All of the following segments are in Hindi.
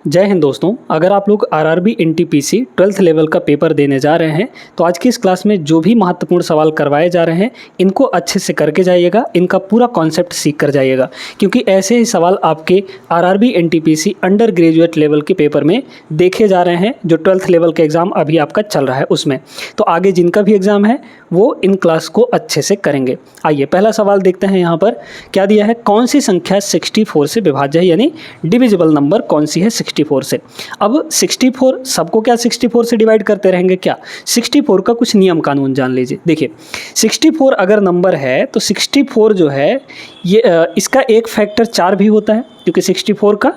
जय हिंद दोस्तों। अगर आप लोग आरआरबी एनटीपीसी 12th लेवल का पेपर देने जा रहे हैं तो आज की इस क्लास में जो भी महत्वपूर्ण सवाल करवाए जा रहे हैं इनको अच्छे से करके जाइएगा, इनका पूरा कॉन्सेप्ट सीख कर जाइएगा, क्योंकि ऐसे ही सवाल आपके RRB NTPC under graduate level के पेपर में देखे जा रहे हैं। जो 12th लेवल का एग्ज़ाम अभी आपका चल रहा है उसमें, तो आगे जिनका भी एग्ज़ाम है वो इन क्लास को अच्छे से करेंगे। आइए पहला सवाल देखते हैं। यहाँ पर क्या दिया है, कौन सी संख्या 64 से विभाज्य है, यानी डिविजिबल नंबर कौन सी है 64 से। अब 64 सबको क्या 64 से डिवाइड करते रहेंगे क्या? 64 का कुछ नियम कानून जान लीजिए। देखिए 64 अगर नंबर है तो 64 जो है ये इसका एक फैक्टर 4 भी होता है, क्योंकि 64 का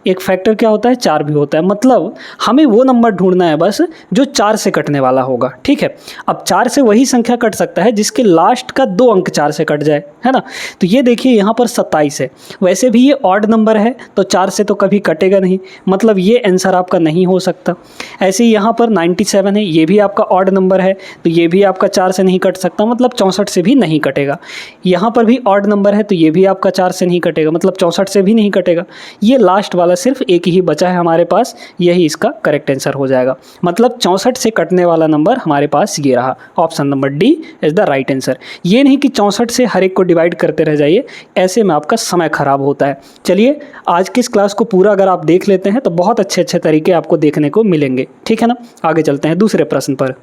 एक फैक्टर क्या होता है 4 भी होता है। मतलब हमें वो नंबर ढूंढना है बस जो 4 से कटने वाला होगा, ठीक है। अब 4 से वही संख्या कट सकता है जिसके लास्ट का 2 अंक 4 से कट जाए, है ना। तो ये देखिए यहाँ पर 27 है, वैसे भी ये ऑड नंबर है तो 4 से तो कभी कटेगा नहीं, मतलब ये आंसर आपका नहीं हो सकता। ऐसे ही यहाँ पर 97 है, ये भी आपका ऑड नंबर है तो ये भी आपका 4 से नहीं कट सकता, मतलब 64 से भी नहीं कटेगा। यहाँ पर भी ऑड नंबर है तो ये भी आपका 4 से नहीं कटेगा, मतलब 64 से भी नहीं कटेगा। ये लास्ट वाला सिर्फ एक ही बचा है हमारे पास, यही इसका करेक्ट आंसर हो जाएगा। मतलब 64 से कटने वाला नंबर हमारे पास ये रहा, option number D is the right answer. ये नहीं कि 64 से हर एक को डिवाइड करते रह जाइए, ऐसे में आपका समय खराब होता है। चलिए आज की इस क्लास को पूरा अगर आप देख लेते हैं तो बहुत अच्छे अच्छे तरीके आपको देखने को मिलेंगे, ठीक है ना। आगे चलते हैं दूसरे प्रश्न पर।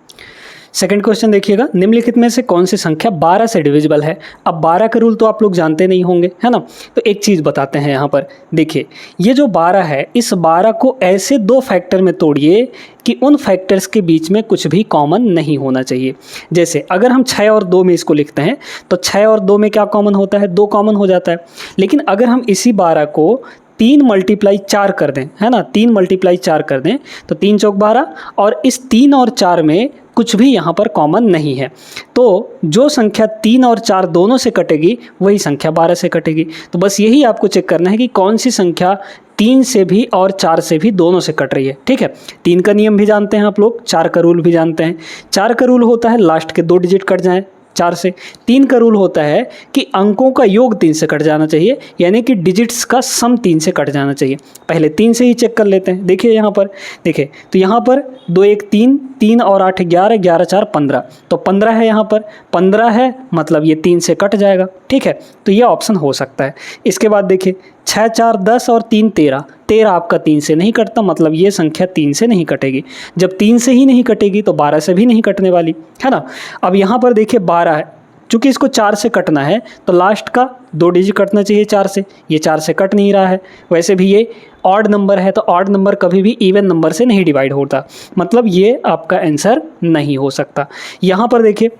सेकंड क्वेश्चन देखिएगा, निम्नलिखित में से कौन सी संख्या 12 से डिविजिबल है। अब 12 का रूल तो आप लोग जानते नहीं होंगे, है ना। तो एक चीज़ बताते हैं यहाँ पर, देखिए ये जो 12 है, इस 12 को ऐसे 2 फैक्टर में तोड़िए कि उन फैक्टर्स के बीच में कुछ भी कॉमन नहीं होना चाहिए। जैसे अगर हम 6 और 2 में इसको लिखते हैं तो 6 और 2 में क्या कॉमन होता है, 2 कॉमन हो जाता है। लेकिन अगर हम इसी 12 को 3 मल्टीप्लाई 4 कर दें, है ना, 3 मल्टीप्लाई 4 कर दें तो 3 चौक 12, और इस 3 और 4 में कुछ भी यहाँ पर कॉमन नहीं है, तो जो संख्या 3 और 4 दोनों से कटेगी वही संख्या 12 से कटेगी। तो बस यही आपको चेक करना है कि कौन सी संख्या 3 से भी और 4 से भी दोनों से कट रही है, ठीक है। 3 का नियम भी जानते हैं आप लोग, 4 का रूल भी जानते हैं। 4 का रूल होता है लास्ट के 2 डिजिट कट जाएं 4 से। 3 का रूल होता है कि अंकों का योग 3 से कट जाना चाहिए, यानी कि डिजिट्स का सम 3 से कट जाना चाहिए। पहले 3 से ही चेक कर लेते हैं। देखिए यहाँ पर, देखिए तो यहाँ पर 2 1 3, 3 और 8 11, 11 4 15, तो 15 है, यहाँ पर 15 है, मतलब ये 3 से कट जाएगा, ठीक है। तो ये ऑप्शन हो सकता है। इसके बाद देखिए 6 4 10 और 3 13, 13 आपका 3 से नहीं कटता, मतलब ये संख्या 3 से नहीं कटेगी। जब 3 से ही नहीं कटेगी तो 12 से भी नहीं कटने वाली, है ना। अब यहाँ पर देखिए 12 है, चूँकि इसको 4 से कटना है तो लास्ट का 2 डिजिट कटना चाहिए 4 से, ये 4 से कट नहीं रहा है। वैसे भी ये ऑड नंबर है तो ऑड नंबर कभी भी इवन नंबर से नहीं डिवाइड होता, मतलब ये आपका आंसर नहीं हो सकता। यहाँ पर देखिए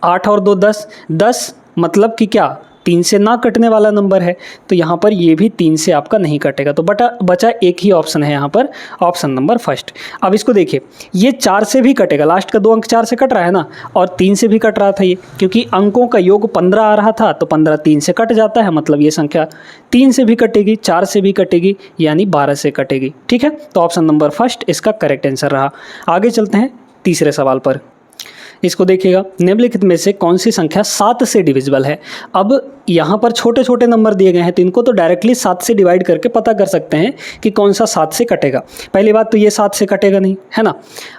8 और 2 10, 10 मतलब कि क्या 3 से ना कटने वाला नंबर है, तो यहाँ पर ये भी 3 से आपका नहीं कटेगा। तो बचा एक ही ऑप्शन है यहाँ पर, ऑप्शन नंबर फर्स्ट। अब इसको देखिए, ये 4 से भी कटेगा, लास्ट का 2 अंक 4 से कट रहा है ना, और 3 से भी कट रहा था ये, क्योंकि अंकों का योग 15 आ रहा था तो 15 3 से कट जाता है, मतलब ये संख्या 3 से भी कटेगी, 4 से भी कटेगी, यानी 12 से कटेगी, ठीक है। तो ऑप्शन नंबर फर्स्ट इसका करेक्ट आंसर रहा। आगे चलते हैं तीसरे सवाल पर। इसको देखिएगा, निम्नलिखित में से कौन सी संख्या 7 से डिविजिबल है। अब यहाँ पर छोटे छोटे नंबर दिए गए हैं तो इनको तो डायरेक्टली 7 से डिवाइड करके पता कर सकते हैं कि कौन सा 7 से कटेगा। पहली बात तो ये 7 से कटेगा नहीं, है ना।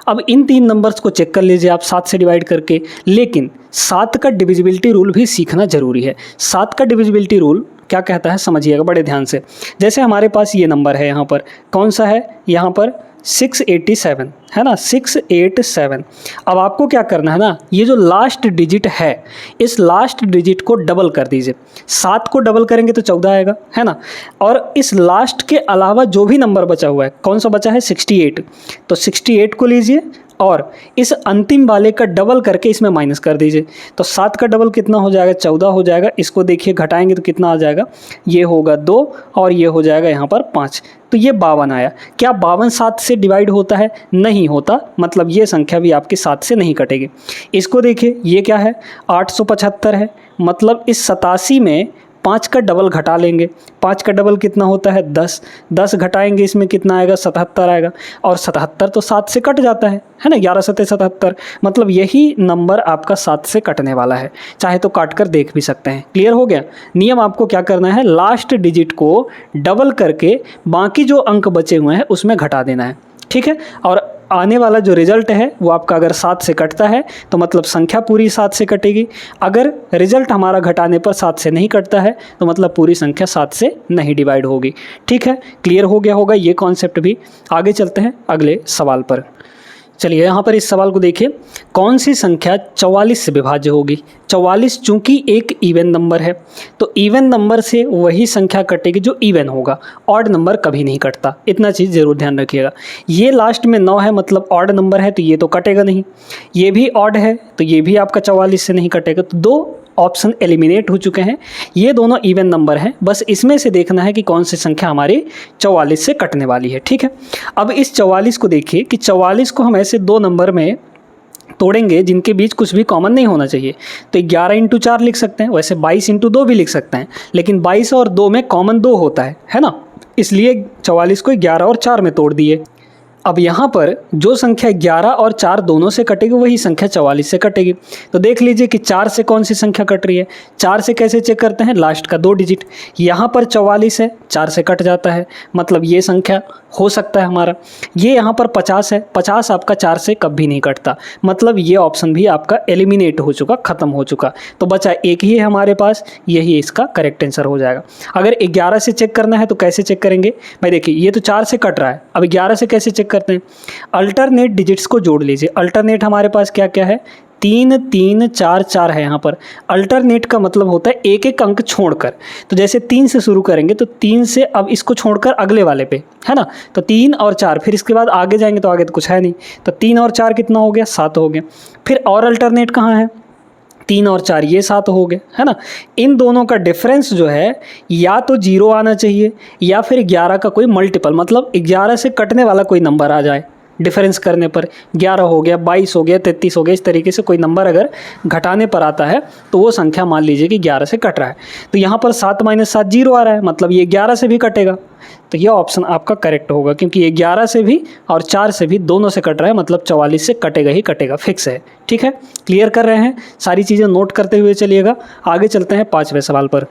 अब इन 3 नंबर्स को चेक कर लीजिए आप 7 से डिवाइड करके, लेकिन 7 का डिविजिबिलिटी रूल भी सीखना जरूरी है। 7 का डिविजिबिलिटी रूल क्या कहता है समझिएगा बड़े ध्यान से। जैसे हमारे पास ये नंबर है, यहाँ पर कौन सा है, यहाँ पर 687 है ना, 687। अब आपको क्या करना है ना, ये जो लास्ट डिजिट है इस लास्ट डिजिट को डबल कर दीजिए। 7 को डबल करेंगे तो 14 आएगा, है ना। और इस लास्ट के अलावा जो भी नंबर बचा हुआ है, कौन सा बचा है 68, तो 68 को लीजिए और इस अंतिम वाले का डबल करके इसमें माइनस कर दीजिए। तो 7 का डबल कितना हो जाएगा, 14 हो जाएगा। इसको देखिए घटाएंगे तो कितना आ जाएगा, ये होगा 2 और ये हो जाएगा यहाँ पर 5, तो ये 52 आया। क्या 52 7 से डिवाइड होता है? नहीं होता, मतलब ये संख्या भी आपकी 7 से नहीं कटेगी। इसको देखिए, ये क्या है 875 है, मतलब इस 87 में 5 का डबल घटा लेंगे, 5 का डबल कितना होता है 10, 10 घटाएंगे इसमें कितना आएगा 77 आएगा, और 77 तो 7 से कट जाता है ना, 11 सत्ते 77, मतलब यही नंबर आपका 7 से कटने वाला है। चाहे तो काट कर देख भी सकते हैं। क्लियर हो गया। नियम आपको क्या करना है, लास्ट डिजिट को डबल करके बाकी जो अंक बचे हुए हैं उसमें घटा देना है, ठीक है। और आने वाला जो रिजल्ट है वो आपका अगर 7 से कटता है तो मतलब संख्या पूरी 7 से कटेगी। अगर रिजल्ट हमारा घटाने पर 7 से नहीं कटता है तो मतलब पूरी संख्या 7 से नहीं डिवाइड होगी, ठीक है। क्लियर हो गया होगा ये कॉन्सेप्ट भी। आगे चलते हैं अगले सवाल पर। चलिए यहाँ पर इस सवाल को देखिए, कौन सी संख्या 44 से विभाज्य होगी। 44 चूंकि एक इवन नंबर है तो इवन नंबर से वही संख्या कटेगी जो इवन होगा, ऑड नंबर कभी नहीं कटता, इतना चीज़ ज़रूर ध्यान रखिएगा। ये लास्ट में 9 है मतलब ऑड नंबर है तो ये तो कटेगा नहीं, ये भी ऑड है तो ये भी आपका 44 से नहीं कटेगा। तो 2 ऑप्शन एलिमिनेट हो चुके हैं, ये दोनों इवन नंबर हैं। बस इसमें से देखना है कि कौन सी संख्या हमारी 44 से कटने वाली है, ठीक है। अब इस 44 को देखिए कि 44 को हम ऐसे 2 नंबर में तोड़ेंगे जिनके बीच कुछ भी कॉमन नहीं होना चाहिए। तो 11 × 4 लिख सकते हैं, वैसे 22 × 2 भी लिख सकते हैं, लेकिन 22 और 2 में कॉमन 2 होता है ना, इसलिए 44 को 11 और 4 में तोड़ दिए। अब यहाँ पर जो संख्या 11 और 4 दोनों से कटेगी वही संख्या 44 से कटेगी। तो देख लीजिए कि 4 से कौन सी संख्या कट रही है। 4 से कैसे चेक करते हैं, लास्ट का 2 डिजिट, यहाँ पर 44 है 4 से कट जाता है, मतलब ये संख्या हो सकता है हमारा। ये यहाँ पर 50 है, 50 आपका 4 से कभी नहीं कटता, मतलब ये ऑप्शन भी आपका एलिमिनेट हो चुका, ख़त्म हो चुका। तो बचा एक ही है हमारे पास, यही इसका करेक्ट आंसर हो जाएगा। अगर 11 से चेक करना है तो कैसे चेक करेंगे भाई, देखिए ये तो 4 से कट रहा है, अब 11 से कैसे चेक करते हैं, अल्टरनेट डिजिट्स को जोड़ लीजिए। अल्टरनेट हमारे पास क्या क्या है, 3 3 4 4 है यहाँ पर। अल्टरनेट का मतलब होता है एक एक अंक छोड़कर, तो जैसे 3 से शुरू करेंगे तो 3 से अब इसको छोड़कर अगले वाले पे, है ना, तो 3 और 4, फिर इसके बाद आगे जाएंगे तो आगे तो कुछ है नहीं, तो 3 और 4 कितना हो गया, 7 हो गया। फिर और अल्टरनेट कहाँ है, 3 और 4 ये 7 हो गए, है ना। इन दोनों का डिफरेंस जो है या तो 0 आना चाहिए या फिर 11 का कोई मल्टीपल, मतलब 11 से कटने वाला कोई नंबर आ जाए। डिफरेंस करने पर 11 हो गया, 22 हो गया, 33 हो गया, इस तरीके से कोई नंबर अगर घटाने पर आता है तो वो संख्या मान लीजिए कि 11 से कट रहा है। तो यहाँ पर 7 - 7 0 आ रहा है, मतलब ये 11 से भी कटेगा। तो यह ऑप्शन आपका करेक्ट होगा, क्योंकि ये 11 से भी और 4 से भी दोनों से कट रहा है, मतलब 44 से कटेगा ही कटेगा, फिक्स है, ठीक है। क्लियर कर रहे हैं, सारी चीज़ें नोट करते हुए चलिएगा। आगे चलते हैं 5वें सवाल पर।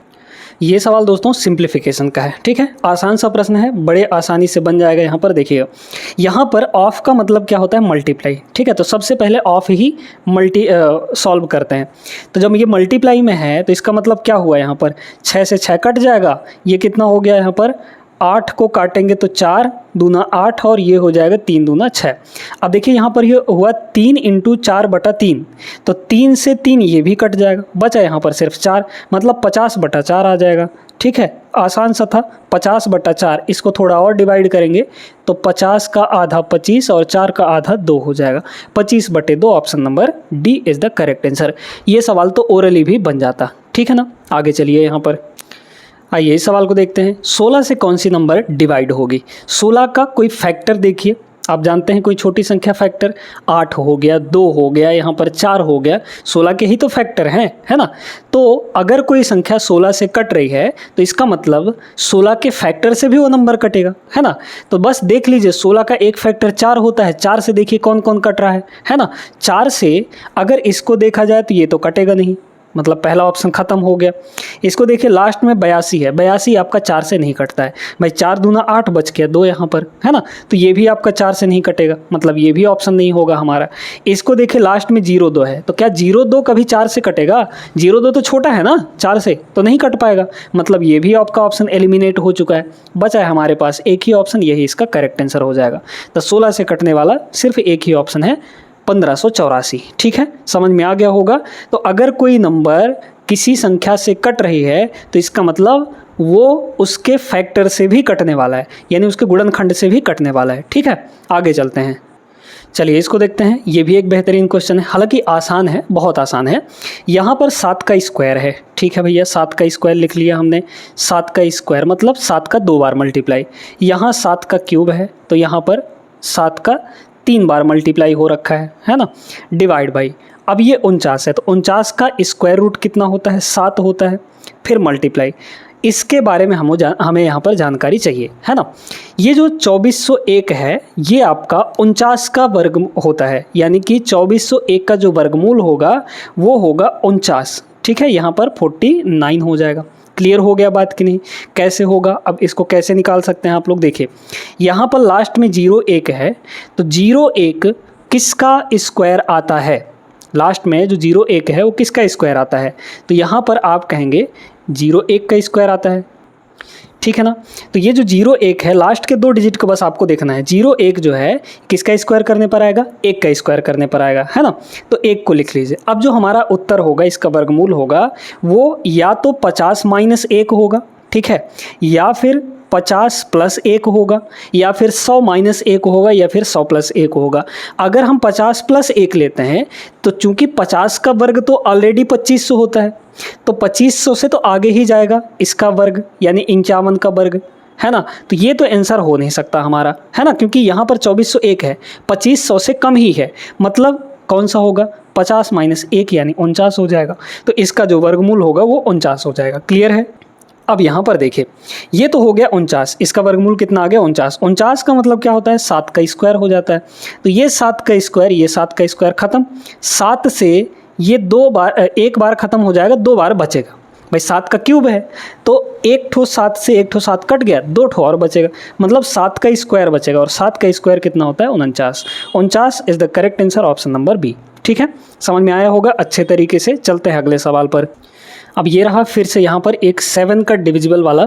ये सवाल दोस्तों सिंप्लीफिकेशन का है, ठीक है, आसान सा प्रश्न है, बड़े आसानी से बन जाएगा। यहाँ पर देखिएगा, यहाँ पर ऑफ का मतलब क्या होता है, मल्टीप्लाई, ठीक है। तो सबसे पहले ऑफ ही सॉल्व करते हैं। तो जब ये मल्टीप्लाई में है तो इसका मतलब क्या हुआ, यहाँ पर 6 से 6 कट जाएगा, ये कितना हो गया, यहाँ पर 8 को काटेंगे तो 4 दूना 8 और ये हो जाएगा 3 दूना 6। अब देखिए यहाँ पर ये हुआ 3 × 4/3, तो 3 से 3 ये भी कट जाएगा, बचा यहाँ पर सिर्फ 4, मतलब 50/4 आ जाएगा, ठीक है। आसान सा था, 50/4, इसको थोड़ा और डिवाइड करेंगे तो 50 का आधा 25 और 4 का आधा 2 हो जाएगा, 25/2, option number D is the correct answer. ये सवाल तो ओरली भी बन जाता, ठीक है ना। आगे चलिए, यहाँ पर आइए इस सवाल को देखते हैं। 16 से कौन सी नंबर डिवाइड होगी। 16 का कोई फैक्टर देखिए, आप जानते हैं कोई छोटी संख्या फैक्टर, 8 हो गया, 2 हो गया, यहाँ पर 4 हो गया, 16 के ही तो फैक्टर हैं, है ना। तो अगर कोई संख्या 16 से कट रही है तो इसका मतलब 16 के फैक्टर से भी वो नंबर कटेगा, है ना। तो बस देख लीजिए, 16 का एक फैक्टर 4 होता है, 4 से देखिए कौन कौन कट रहा है ना। 4 से अगर इसको देखा जाए तो ये तो कटेगा नहीं, मतलब पहला ऑप्शन खत्म हो गया। इसको देखिए, लास्ट में 82 है, 82 आपका 4 से नहीं कटता है भाई, 4 दूना 8 बच गया, 2 यहाँ पर, है ना। तो ये भी आपका 4 से नहीं कटेगा, मतलब ये भी ऑप्शन नहीं होगा हमारा। इसको देखिए, लास्ट में 02 है, तो क्या 02 कभी 4 से कटेगा, 02 तो छोटा है ना 4 से, तो नहीं कट पाएगा, मतलब ये भी आपका ऑप्शन एलिमिनेट हो चुका है। बचा है हमारे पास एक ही ऑप्शन, यही इसका करेक्ट आंसर हो जाएगा। तो 16 से कटने वाला सिर्फ एक ही ऑप्शन है, 1584, ठीक है, समझ में आ गया होगा। तो अगर कोई नंबर किसी संख्या से कट रही है तो इसका मतलब वो उसके फैक्टर से भी कटने वाला है, यानी उसके गुणनखंड से भी कटने वाला है, ठीक है। आगे चलते हैं, चलिए इसको देखते हैं। ये भी एक बेहतरीन क्वेश्चन है, हालांकि आसान है, बहुत आसान है। यहाँ पर 7 का स्क्वायर है, ठीक है भैया, 7 का स्क्वायर लिख लिया हमने। 7 का स्क्वायर मतलब 7 का 2 बार मल्टीप्लाई, यहाँ 7 का क्यूब है तो यहाँ पर 7 का 3 बार मल्टीप्लाई हो रखा है ना, डिवाइड बाई। अब ये 49 है तो 49 का स्क्वायर रूट कितना होता है, 7 होता है। फिर मल्टीप्लाई, इसके बारे में हमें यहाँ पर जानकारी चाहिए, है ना। ये जो 2401 है ये आपका 49 का वर्ग होता है, यानी कि 2401 का जो वर्गमूल होगा वो होगा 49, ठीक है। यहाँ पर 49 हो जाएगा। क्लियर हो गया बात कि नहीं? कैसे होगा, अब इसको कैसे निकाल सकते हैं आप लोग? देखिए यहाँ पर लास्ट में 01 है, तो 01 किसका स्क्वायर आता है? लास्ट में जो 01 है वो किसका स्क्वायर आता है? तो यहाँ पर आप कहेंगे 01 का स्क्वायर आता है, ठीक है ना। तो ये जो 01 है लास्ट के 2 डिजिट को बस आपको देखना है। 01 जो है किसका स्क्वायर करने पर आएगा? 1 का स्क्वायर करने पर आएगा, है ना। तो 1 को लिख लीजिए। अब जो हमारा उत्तर होगा, इसका वर्गमूल होगा, वो या तो 50 - 1 होगा, ठीक है, या फिर 50 + 1 होगा, या फिर 100 - 1 होगा, या फिर 100 + 1 होगा। अगर हम 50 + 1 लेते हैं तो चूंकि 50 का वर्ग तो ऑलरेडी 2500 होता है, तो 2500 से तो आगे ही जाएगा इसका वर्ग, यानी 51 का वर्ग, है ना। तो ये तो आंसर हो नहीं सकता हमारा, है ना, क्योंकि यहाँ पर 2401 है, 2500 से कम ही है, मतलब कौन सा होगा? 50 - 1 यानी 49 हो जाएगा। तो इसका जो वर्गमूल होगा वो 49 हो जाएगा। क्लियर है? अब यहाँ पर देखिए, ये तो हो गया 49, इसका वर्गमूल कितना आ गया? 49। 49 का मतलब क्या होता है? 7 का स्क्वायर हो जाता है। तो ये 7 का स्क्वायर, ये 7 का स्क्वायर खत्म। 7 से ये 2 बार, एक बार खत्म हो जाएगा, 2 बार बचेगा। भाई 7 का क्यूब है, तो एक ठो 7 से एक ठो 7 कट गया, 2 ठो और बचेगा, मतलब 7 का स्क्वायर बचेगा। और 7 का स्क्वायर कितना होता है? 49। 49 is the correct answer, option number B, ठीक है। समझ में आया होगा अच्छे तरीके से। चलते हैं अगले सवाल पर। अब ये रहा फिर से यहाँ पर एक 7 का डिविजिबल वाला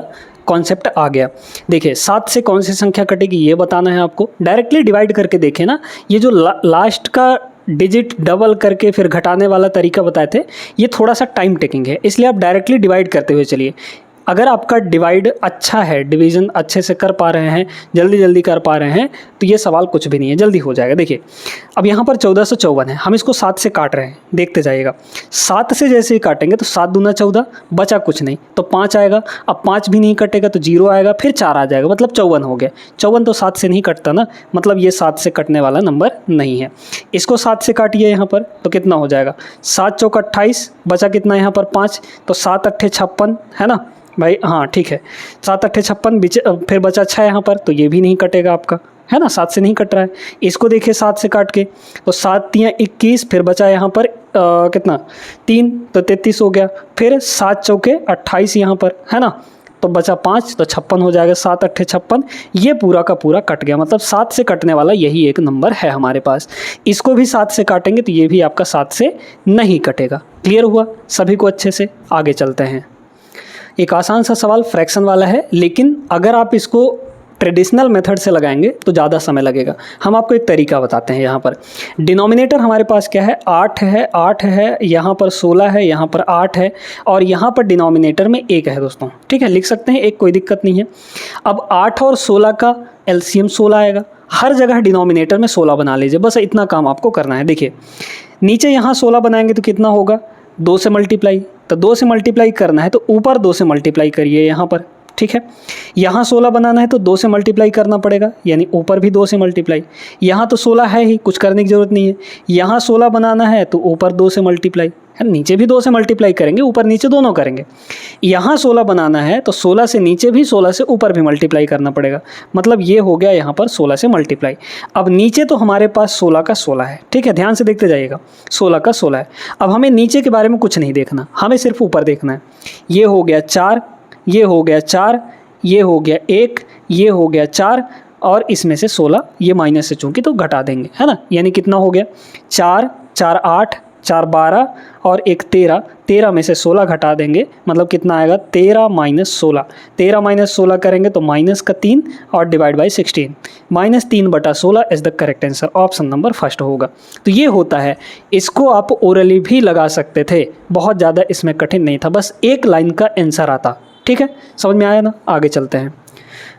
कॉन्सेप्ट आ गया। देखिए 7 से कौन सी संख्या कटेगी ये बताना है आपको। डायरेक्टली डिवाइड करके देखें ना, ये जो लास्ट का डिजिट डबल करके फिर घटाने वाला तरीका बताए थे, ये थोड़ा सा टाइम टेकिंग है, इसलिए आप डायरेक्टली डिवाइड करते हुए चलिए। अगर आपका डिवाइड अच्छा है, डिवीज़न अच्छे से कर पा रहे हैं, जल्दी जल्दी कर पा रहे हैं, तो ये सवाल कुछ भी नहीं है, जल्दी हो जाएगा। देखिए अब यहाँ पर 1454 है, हम इसको 7 से काट रहे हैं, देखते जाइएगा। 7 से जैसे ही काटेंगे तो 7 दूना 14, बचा कुछ नहीं, तो 5 आएगा। अब 5 भी नहीं कटेगा तो 0 आएगा, फिर 4 आ जाएगा, मतलब 54 हो गया। 54 तो 7 से नहीं कटता ना, मतलब ये 7 से कटने वाला नंबर नहीं है। इसको 7 से काटिए यहाँ पर, तो कितना हो जाएगा? 7 × 4 = 28, बचा कितना यहाँ पर? 5, तो 7 × 8 = 56, है ना भाई? हाँ ठीक है, 7 × 8 = 56, फिर बचा 6 यहाँ पर, तो ये भी नहीं कटेगा आपका, है ना, 7 से नहीं कट रहा है। इसको देखिए 7 से काट के, तो 7 × 3 = 21, फिर बचा यहाँ पर कितना? 3, तो 33 हो गया। फिर 7 × 4 = 28 यहाँ पर, है ना, तो बचा 5, तो 56 हो जाएगा। 7 × 8 = 56, ये पूरा का पूरा कट गया, मतलब 7 से कटने वाला यही एक नंबर है हमारे पास। इसको भी 7 से काटेंगे तो ये भी आपका 7 से नहीं कटेगा। क्लियर हुआ सभी को अच्छे से? आगे चलते हैं। एक आसान सा सवाल फ्रैक्शन वाला है, लेकिन अगर आप इसको ट्रेडिशनल मेथड से लगाएंगे तो ज़्यादा समय लगेगा। हम आपको एक तरीका बताते हैं। यहाँ पर डिनोमिनेटर हमारे पास क्या है? 8 है, 8 है, यहाँ पर 16 है, यहाँ पर 8 है, और यहाँ पर डिनोमिनेटर में 1 है दोस्तों, ठीक है, लिख सकते हैं 1, कोई दिक्कत नहीं है। अब 8 और 16 का एलसीएम 16 आएगा। हर जगह डिनोमिनेटर में 16 बना लीजिए, बस इतना काम आपको करना है। देखिए नीचे यहाँ 16 बनाएंगे तो कितना होगा? 2 से मल्टीप्लाई, तो 2 से मल्टीप्लाई करना है तो ऊपर 2 से मल्टीप्लाई करिए यहाँ पर, ठीक है। यहाँ 16 बनाना है तो 2 से मल्टीप्लाई करना पड़ेगा, यानी ऊपर भी 2 से मल्टीप्लाई। यहाँ तो 16 है ही, कुछ करने की ज़रूरत नहीं है। यहाँ 16 बनाना है तो ऊपर 2 से मल्टीप्लाई, नीचे भी 2 से मल्टीप्लाई करेंगे, ऊपर नीचे दोनों करेंगे। यहाँ 16 बनाना है तो 16 से नीचे भी, 16 से ऊपर भी मल्टीप्लाई करना पड़ेगा, मतलब ये हो गया यहाँ पर 16 से मल्टीप्लाई। अब नीचे तो हमारे पास 16 का 16 है, ठीक है, ध्यान से देखते जाइएगा, 16 का 16 है। अब हमें नीचे के बारे में कुछ नहीं देखना, हमें सिर्फ ऊपर देखना है। ये हो गया 4, ये हो गया 4, ये हो गया 1, ये हो गया 4, और इसमें से 16 ये माइनस से चूँकि तो घटा देंगे, है ना, यानी कितना हो गया? 4, 4 8, 4 12 और 1 13, 13 में से 16 घटा देंगे, मतलब कितना आएगा? 13 - 16, 13 - 16 करेंगे तो माइनस का 3 और divide by 16, -3/16 is the correct answer, option number first होगा। तो ये होता है, इसको आप ओरली भी लगा सकते थे, बहुत ज़्यादा इसमें कठिन नहीं था, बस एक लाइन का आंसर आता, ठीक है, समझ में आया ना? आगे चलते हैं।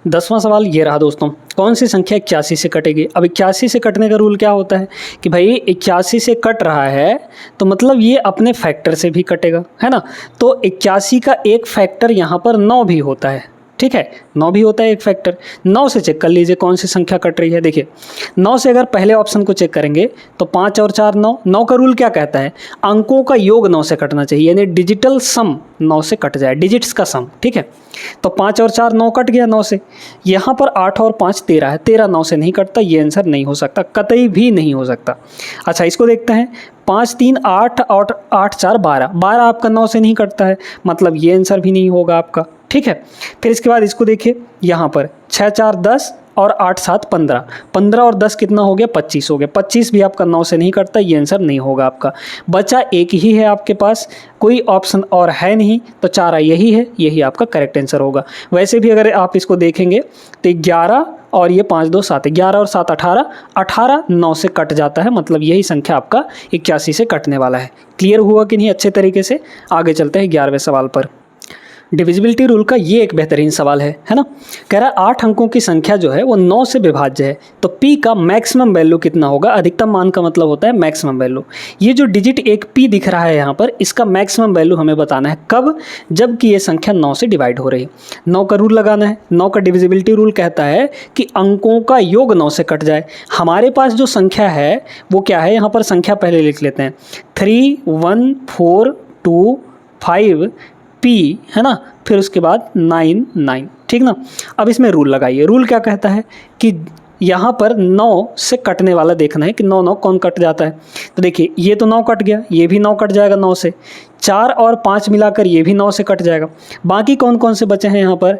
10वां सवाल ये रहा दोस्तों, कौन सी संख्या 81 से कटेगी? अब 81 से कटने का रूल क्या होता है कि भाई 81 से कट रहा है तो मतलब ये अपने फैक्टर से भी कटेगा, है ना। तो 81 का एक फैक्टर यहाँ पर 9 भी होता है, ठीक है, 9 भी होता है एक फैक्टर। 9 से चेक कर लीजिए कौन सी संख्या कट रही है। देखिए 9 से अगर पहले ऑप्शन को चेक करेंगे तो 5 और 4 9। 9 का रूल क्या कहता है, अंकों का योग 9 से कटना चाहिए, यानी डिजिटल सम 9 से कट जाए, डिजिट्स का सम। ठीक है, तो 5 और 4 9 कट गया 9 से। यहाँ पर 8 और 5 13 है, 13 9 से नहीं कटता, ये आंसर नहीं हो सकता, कतई भी नहीं हो सकता। अच्छा इसको देखते हैं, 5 3 8 और 8 4 12, 12 आपका 9 से नहीं कटता है, मतलब ये आंसर भी नहीं होगा आपका। ठीक है, फिर इसके बाद इसको देखिए, यहाँ पर 6 4 10 और 8 7 15, 15 और 10 कितना हो गया, 25 हो गया। 25 भी आपका 9 से नहीं कटता, ये आंसर नहीं होगा आपका। बचा एक ही है आपके पास, कोई ऑप्शन और है नहीं, तो 4 यही है, यही आपका करेक्ट आंसर होगा। वैसे भी अगर आप इसको देखेंगे तो 11 और ये 5 2 7, 11 और 7 18, 18 9 से कट जाता है, मतलब यही संख्या आपका 81 से कटने वाला है। क्लियर हुआ कि नहीं अच्छे तरीके से? आगे चलते हैं 11वें सवाल पर। डिविजिबिलिटी रूल का ये एक बेहतरीन सवाल है ना। कह रहा है 8 अंकों की संख्या जो है वो 9 से विभाज्य है, तो P का मैक्सिमम वैल्यू कितना होगा? अधिकतम मान का मतलब होता है मैक्सिमम वैल्यू। ये जो डिजिट एक P दिख रहा है यहाँ पर, इसका मैक्सिमम वैल्यू हमें बताना है कब, जबकि ये संख्या 9 से डिवाइड हो रही है। 9 का रूल लगाना है। 9 का डिविजिबिलिटी रूल कहता है कि अंकों का योग 9 से कट जाए। हमारे पास जो संख्या है वो क्या है, यहाँ पर संख्या पहले लिख लेते हैं, 3 1 4 2 5 P है ना, फिर उसके बाद 9 9, ठीक ना। अब इसमें रूल लगाइए। रूल क्या कहता है कि यहाँ पर 9 से कटने वाला देखना है कि 9 9 कौन कट जाता है। तो देखिए ये तो 9 कट गया, ये भी 9 कट जाएगा 9 से, 4 और 5 मिलाकर ये भी 9 से कट जाएगा। बाकी कौन कौन से बचे हैं यहाँ पर,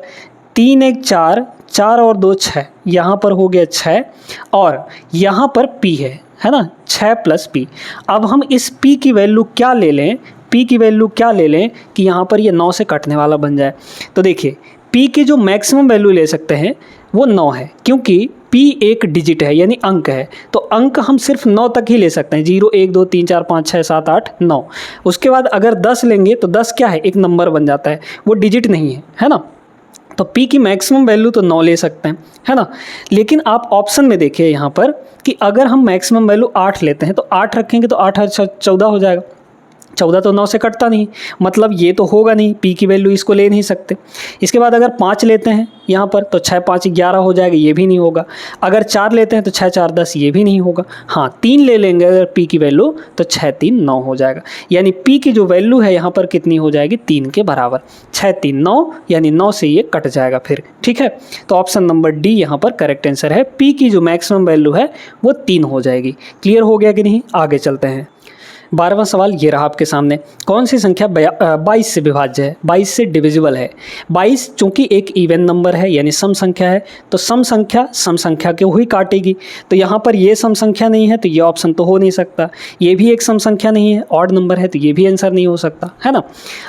3 1 4, 4 और 2 6, यहाँ पर हो गया 6, और यहाँ पर P है ना, 6 प्लस P। अब हम इस P की वैल्यू क्या ले लें, P की वैल्यू क्या ले लें कि यहाँ पर ये 9 से कटने वाला बन जाए। तो देखिए P की जो मैक्सिमम वैल्यू ले सकते हैं वो 9 है, क्योंकि P एक डिजिट है यानी अंक है, तो अंक हम सिर्फ 9 तक ही ले सकते हैं, 0 1 2 3 4 5 6 7 8 9। उसके बाद अगर 10 लेंगे तो 10 क्या है, एक नंबर बन जाता है, वो डिजिट नहीं है ना। तो P की मैक्सिमम वैल्यू तो 9 ले सकते हैं, है ना। लेकिन आप ऑप्शन में देखिए यहाँ पर कि अगर हम मैक्सिमम वैल्यू 8 लेते हैं तो 8 रखेंगे तो 8 14 हो जाएगा। 14 तो 9 से कटता नहीं, मतलब ये तो होगा नहीं, P की वैल्यू इसको ले नहीं सकते। इसके बाद अगर 5 लेते हैं यहाँ पर तो 6 5 11 हो जाएगा, ये भी नहीं होगा। अगर 4 लेते हैं तो 6 4 10, ये भी नहीं होगा। हाँ 3 ले लेंगे अगर P की वैल्यू तो 6 3 9 हो जाएगा, यानी P की जो वैल्यू है यहाँ पर कितनी हो जाएगी, 3 के बराबर। 6 3 9, यानी 9 से ये कट जाएगा फिर। ठीक है, तो ऑप्शन नंबर डी यहाँ पर करेक्ट आंसर है। P की जो मैक्सिमम वैल्यू है वो 3 हो जाएगी। क्लियर हो गया कि नहीं? आगे चलते हैं। 12वां सवाल ये रहा आपके सामने, कौन सी संख्या 22 से विभाज्य है, 22 से डिविजिबल है। 22 चूंकि एक इवन नंबर है यानी सम संख्या है, तो सम संख्या को ही काटेगी। तो यहाँ पर ये सम संख्या नहीं है तो ये ऑप्शन तो हो नहीं सकता, ये भी एक सम संख्या नहीं है, ऑड नंबर है, तो ये भी आंसर नहीं हो सकता, है ना।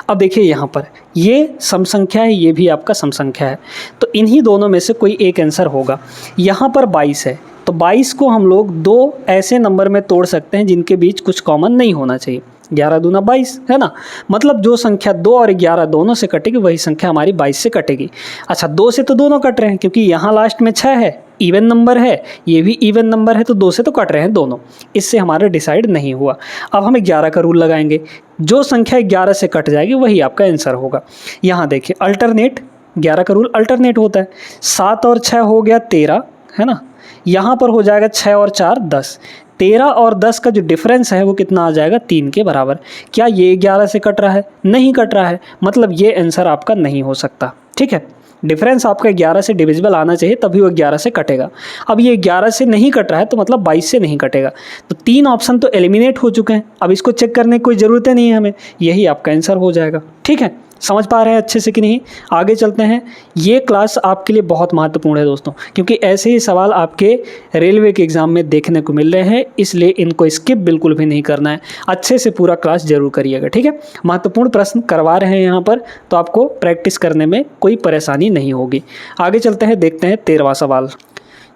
अब देखिए यहाँ पर ये सम संख्या है, ये भी आपका सम संख्या है, तो इन्हीं दोनों में से कोई एक आंसर होगा। यहाँ पर 22 है, तो 22 को हम लोग 2 ऐसे नंबर में तोड़ सकते हैं जिनके बीच कुछ कॉमन नहीं होना चाहिए। 11 दूना 22 है ना, मतलब जो संख्या 2 और 11 दोनों से कटेगी वही संख्या हमारी 22 से कटेगी। अच्छा 2 से तो दोनों कट रहे हैं क्योंकि यहाँ लास्ट में 6 है, इवन नंबर है, ये भी इवन नंबर है, तो 2 से तो कट रहे हैं दोनों, इससे हमारा डिसाइड नहीं हुआ। अब हम 11 का रूल लगाएंगे, जो संख्या 11 से कट जाएगी वही आपका आंसर होगा। यहाँ देखिए अल्टरनेट, 11 का रूल अल्टरनेट होता है। 7 और 6 हो गया 13, है ना। यहाँ पर हो जाएगा 6 और 4 10, 13 और 10 का जो डिफरेंस है वो कितना आ जाएगा, 3 के बराबर। क्या ये 11 से कट रहा है? नहीं कट रहा है, मतलब ये आंसर आपका नहीं हो सकता। ठीक है, डिफरेंस आपका 11 से डिविजिबल आना चाहिए तभी वो 11 से कटेगा। अब ये 11 से नहीं कट रहा है तो मतलब 22 से नहीं कटेगा, तो 3 ऑप्शन तो एलिमिनेट हो चुके हैं। अब इसको चेक करने की कोई ज़रूरत नहीं है हमें, यही आपका आंसर हो जाएगा। ठीक है, समझ पा रहे हैं अच्छे से कि नहीं? आगे चलते हैं। ये क्लास आपके लिए बहुत महत्वपूर्ण है दोस्तों, क्योंकि ऐसे ही सवाल आपके रेलवे के एग्ज़ाम में देखने को मिल रहे हैं, इसलिए इनको स्किप बिल्कुल भी नहीं करना है, अच्छे से पूरा क्लास जरूर करिएगा। ठीक है, महत्वपूर्ण प्रश्न करवा रहे हैं यहाँ पर, तो आपको प्रैक्टिस करने में कोई परेशानी नहीं होगी। आगे चलते हैं, देखते हैं 13वां सवाल।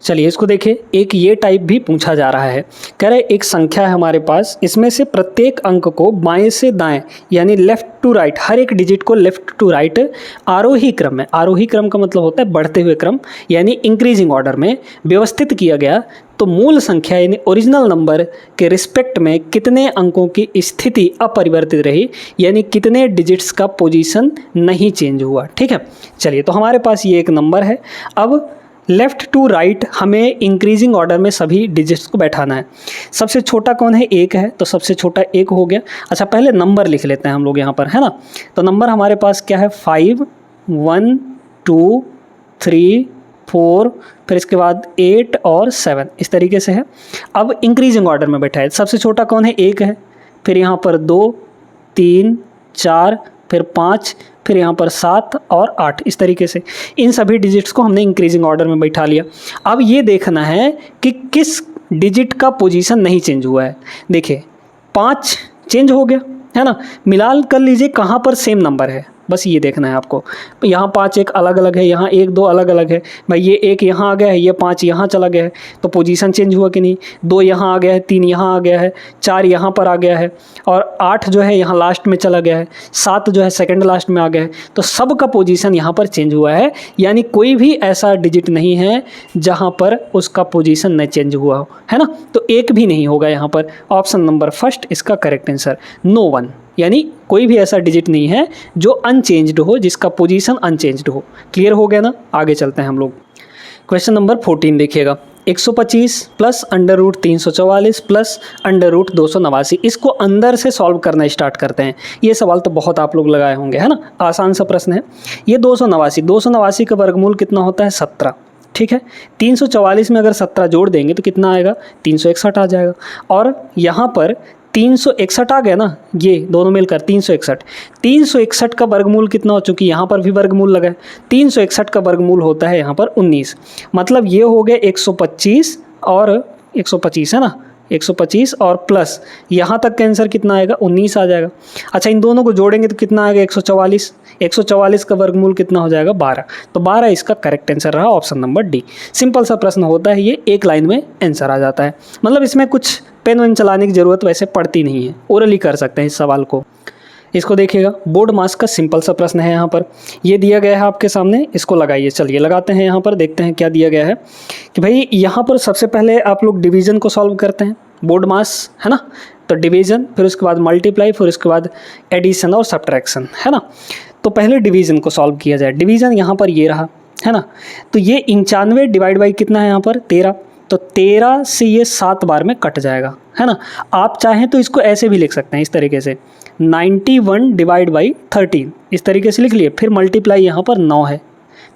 चलिए इसको देखिए, एक ये टाइप भी पूछा जा रहा है। कह रहे एक संख्या है हमारे पास, इसमें से प्रत्येक अंक को बाएं से दाएं यानी लेफ्ट टू राइट, हर एक डिजिट को लेफ्ट टू राइट आरोही क्रम में, आरोही क्रम का मतलब होता है बढ़ते हुए क्रम यानी इंक्रीजिंग ऑर्डर में व्यवस्थित किया गया तो मूल संख्या यानी ओरिजिनल नंबर के रिस्पेक्ट में कितने अंकों की स्थिति अपरिवर्तित रही, यानी कितने डिजिट्स का पोजीशन नहीं चेंज हुआ। ठीक है, चलिए तो हमारे पास ये एक नंबर है। अब लेफ़्ट टू राइट हमें इंक्रीजिंग ऑर्डर में सभी डिजिट्स को बैठाना है। सबसे छोटा कौन है? एक है, तो सबसे छोटा एक हो गया। अच्छा पहले नंबर लिख लेते हैं हम लोग यहाँ पर, है ना। तो नंबर हमारे पास क्या है? 5 1 2 3 4, फिर इसके बाद 8 और 7, इस तरीके से है। अब इंक्रीजिंग ऑर्डर में बैठा है। सबसे छोटा कौन है? एक है, फिर यहाँ पर 2 3 4, फिर 5, फिर यहाँ पर 7 और 8, इस तरीके से इन सभी डिजिट्स को हमने इंक्रीजिंग ऑर्डर में बैठा लिया। अब ये देखना है कि किस डिजिट का पोजीशन नहीं चेंज हुआ है। देखिए 5 चेंज हो गया है ना, मिलान कर लीजिए कहाँ पर सेम नंबर है, बस ये देखना है आपको। यहाँ 5 एक अलग अलग है, यहाँ 1 2 अलग अलग है। भाई ये 1 यहाँ आ गया है, ये 5 यहाँ चला गया है, तो पोजीशन चेंज हुआ कि नहीं? 2 यहाँ आ गया है, 3 यहाँ आ गया है, 4 यहाँ पर आ गया है, और 8 जो है यहाँ लास्ट में चला गया है, 7 जो है सेकंड लास्ट में आ गया है। तो सब का पोजीशन यहाँ पर चेंज हुआ है, यानी कोई भी ऐसा डिजिट नहीं है जहाँ पर उसका पोजीशन न चेंज हुआ हो, है ना। तो एक भी नहीं होगा यहाँ पर। ऑप्शन नंबर फर्स्ट इसका करेक्ट आंसर, नो वन, यानी कोई भी ऐसा डिजिट नहीं है जो अनचेंज्ड हो, जिसका पोजीशन अनचेंज्ड हो। क्लियर हो गया ना? आगे चलते हैं हम लोग। क्वेश्चन नंबर 14 देखिएगा। 125 plus under root 344 plus under root 289, इसको अंदर से सॉल्व करना स्टार्ट करते हैं। ये सवाल तो बहुत आप लोग लगाए होंगे, है ना, आसान सा प्रश्न है ये। 289 का वर्गमूल कितना होता है? 17। ठीक है, 344 में अगर 17 जोड़ देंगे तो कितना आएगा? 361 आ जाएगा। और यहाँ पर 361 आ गया ना, ये दोनों मिलकर 361। 361 का वर्गमूल कितना हो? चूँकि यहाँ पर भी वर्गमूल लगा है, 361 का वर्गमूल होता है यहाँ पर 19। मतलब ये हो गया 125 और 125, है ना, 125 और प्लस यहाँ तक का आंसर कितना आएगा? 19 आ जाएगा। अच्छा इन दोनों को जोड़ेंगे तो कितना आएगा? 144। 144 का वर्गमूल कितना हो जाएगा? 12। तो 12 इसका करेक्ट आंसर रहा, ऑप्शन नंबर डी। सिंपल सा प्रश्न होता है ये, एक लाइन में आंसर आ जाता है। मतलब इसमें कुछ पेन वेन चलाने की ज़रूरत वैसे पड़ती नहीं है, ओरली कर सकते हैं इस सवाल को। इसको देखिएगा, बोर्ड मास का सिंपल सा प्रश्न है। यहाँ पर ये दिया गया है आपके सामने, इसको लगाइए। चलिए लगाते हैं, यहाँ पर देखते हैं क्या दिया गया है कि भाई यहाँ पर सबसे पहले आप लोग डिवीज़न को सॉल्व करते हैं। बोर्ड मास है ना, तो डिवीज़न, फिर उसके बाद मल्टीप्लाई, फिर उसके बाद एडिशन और सब्ट्रैक्शन, है ना। तो पहले डिवीज़न को सॉल्व किया जाए। डिवीज़न यहाँ पर ये रहा, है ना। तो ये 95 डिवाइड बाई कितना है यहाँ पर? 13। तो 13 से ये 7 बार में कट जाएगा, है ना। आप चाहें तो इसको ऐसे भी लिख सकते हैं, इस तरीके से 91 डिवाइड बाई 13, इस तरीके से लिख लिए। फिर मल्टीप्लाई यहाँ पर 9 है,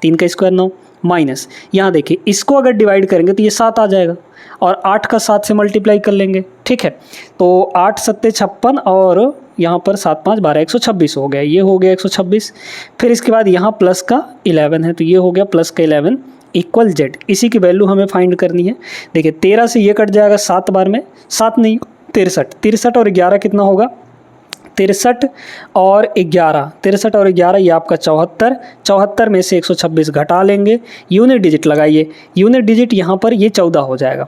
3 का स्क्वायर 9, माइनस यहाँ देखिए इसको अगर डिवाइड करेंगे तो ये 7 आ जाएगा, और 8 का 7 से मल्टीप्लाई कर लेंगे। ठीक है, तो 8 सत्ते 56 और यहाँ पर 7 5 12, 126 हो गया, ये हो गया 126। फिर इसके बाद यहाँ प्लस का 11 है, तो ये हो गया प्लस का 11 इक्वल जेड। इसी की वैल्यू हमें फाइंड करनी है। देखिए 13 से ये कट जाएगा 7 बार में, 7 नहीं 63, 63 और 11 कितना होगा? 63 और 11, 63 और 11 ये आपका 74, 74 में से 126 घटा लेंगे, यूनिट डिजिट लगाइए। यूनिट डिजिट यहाँ पर ये 14 हो जाएगा।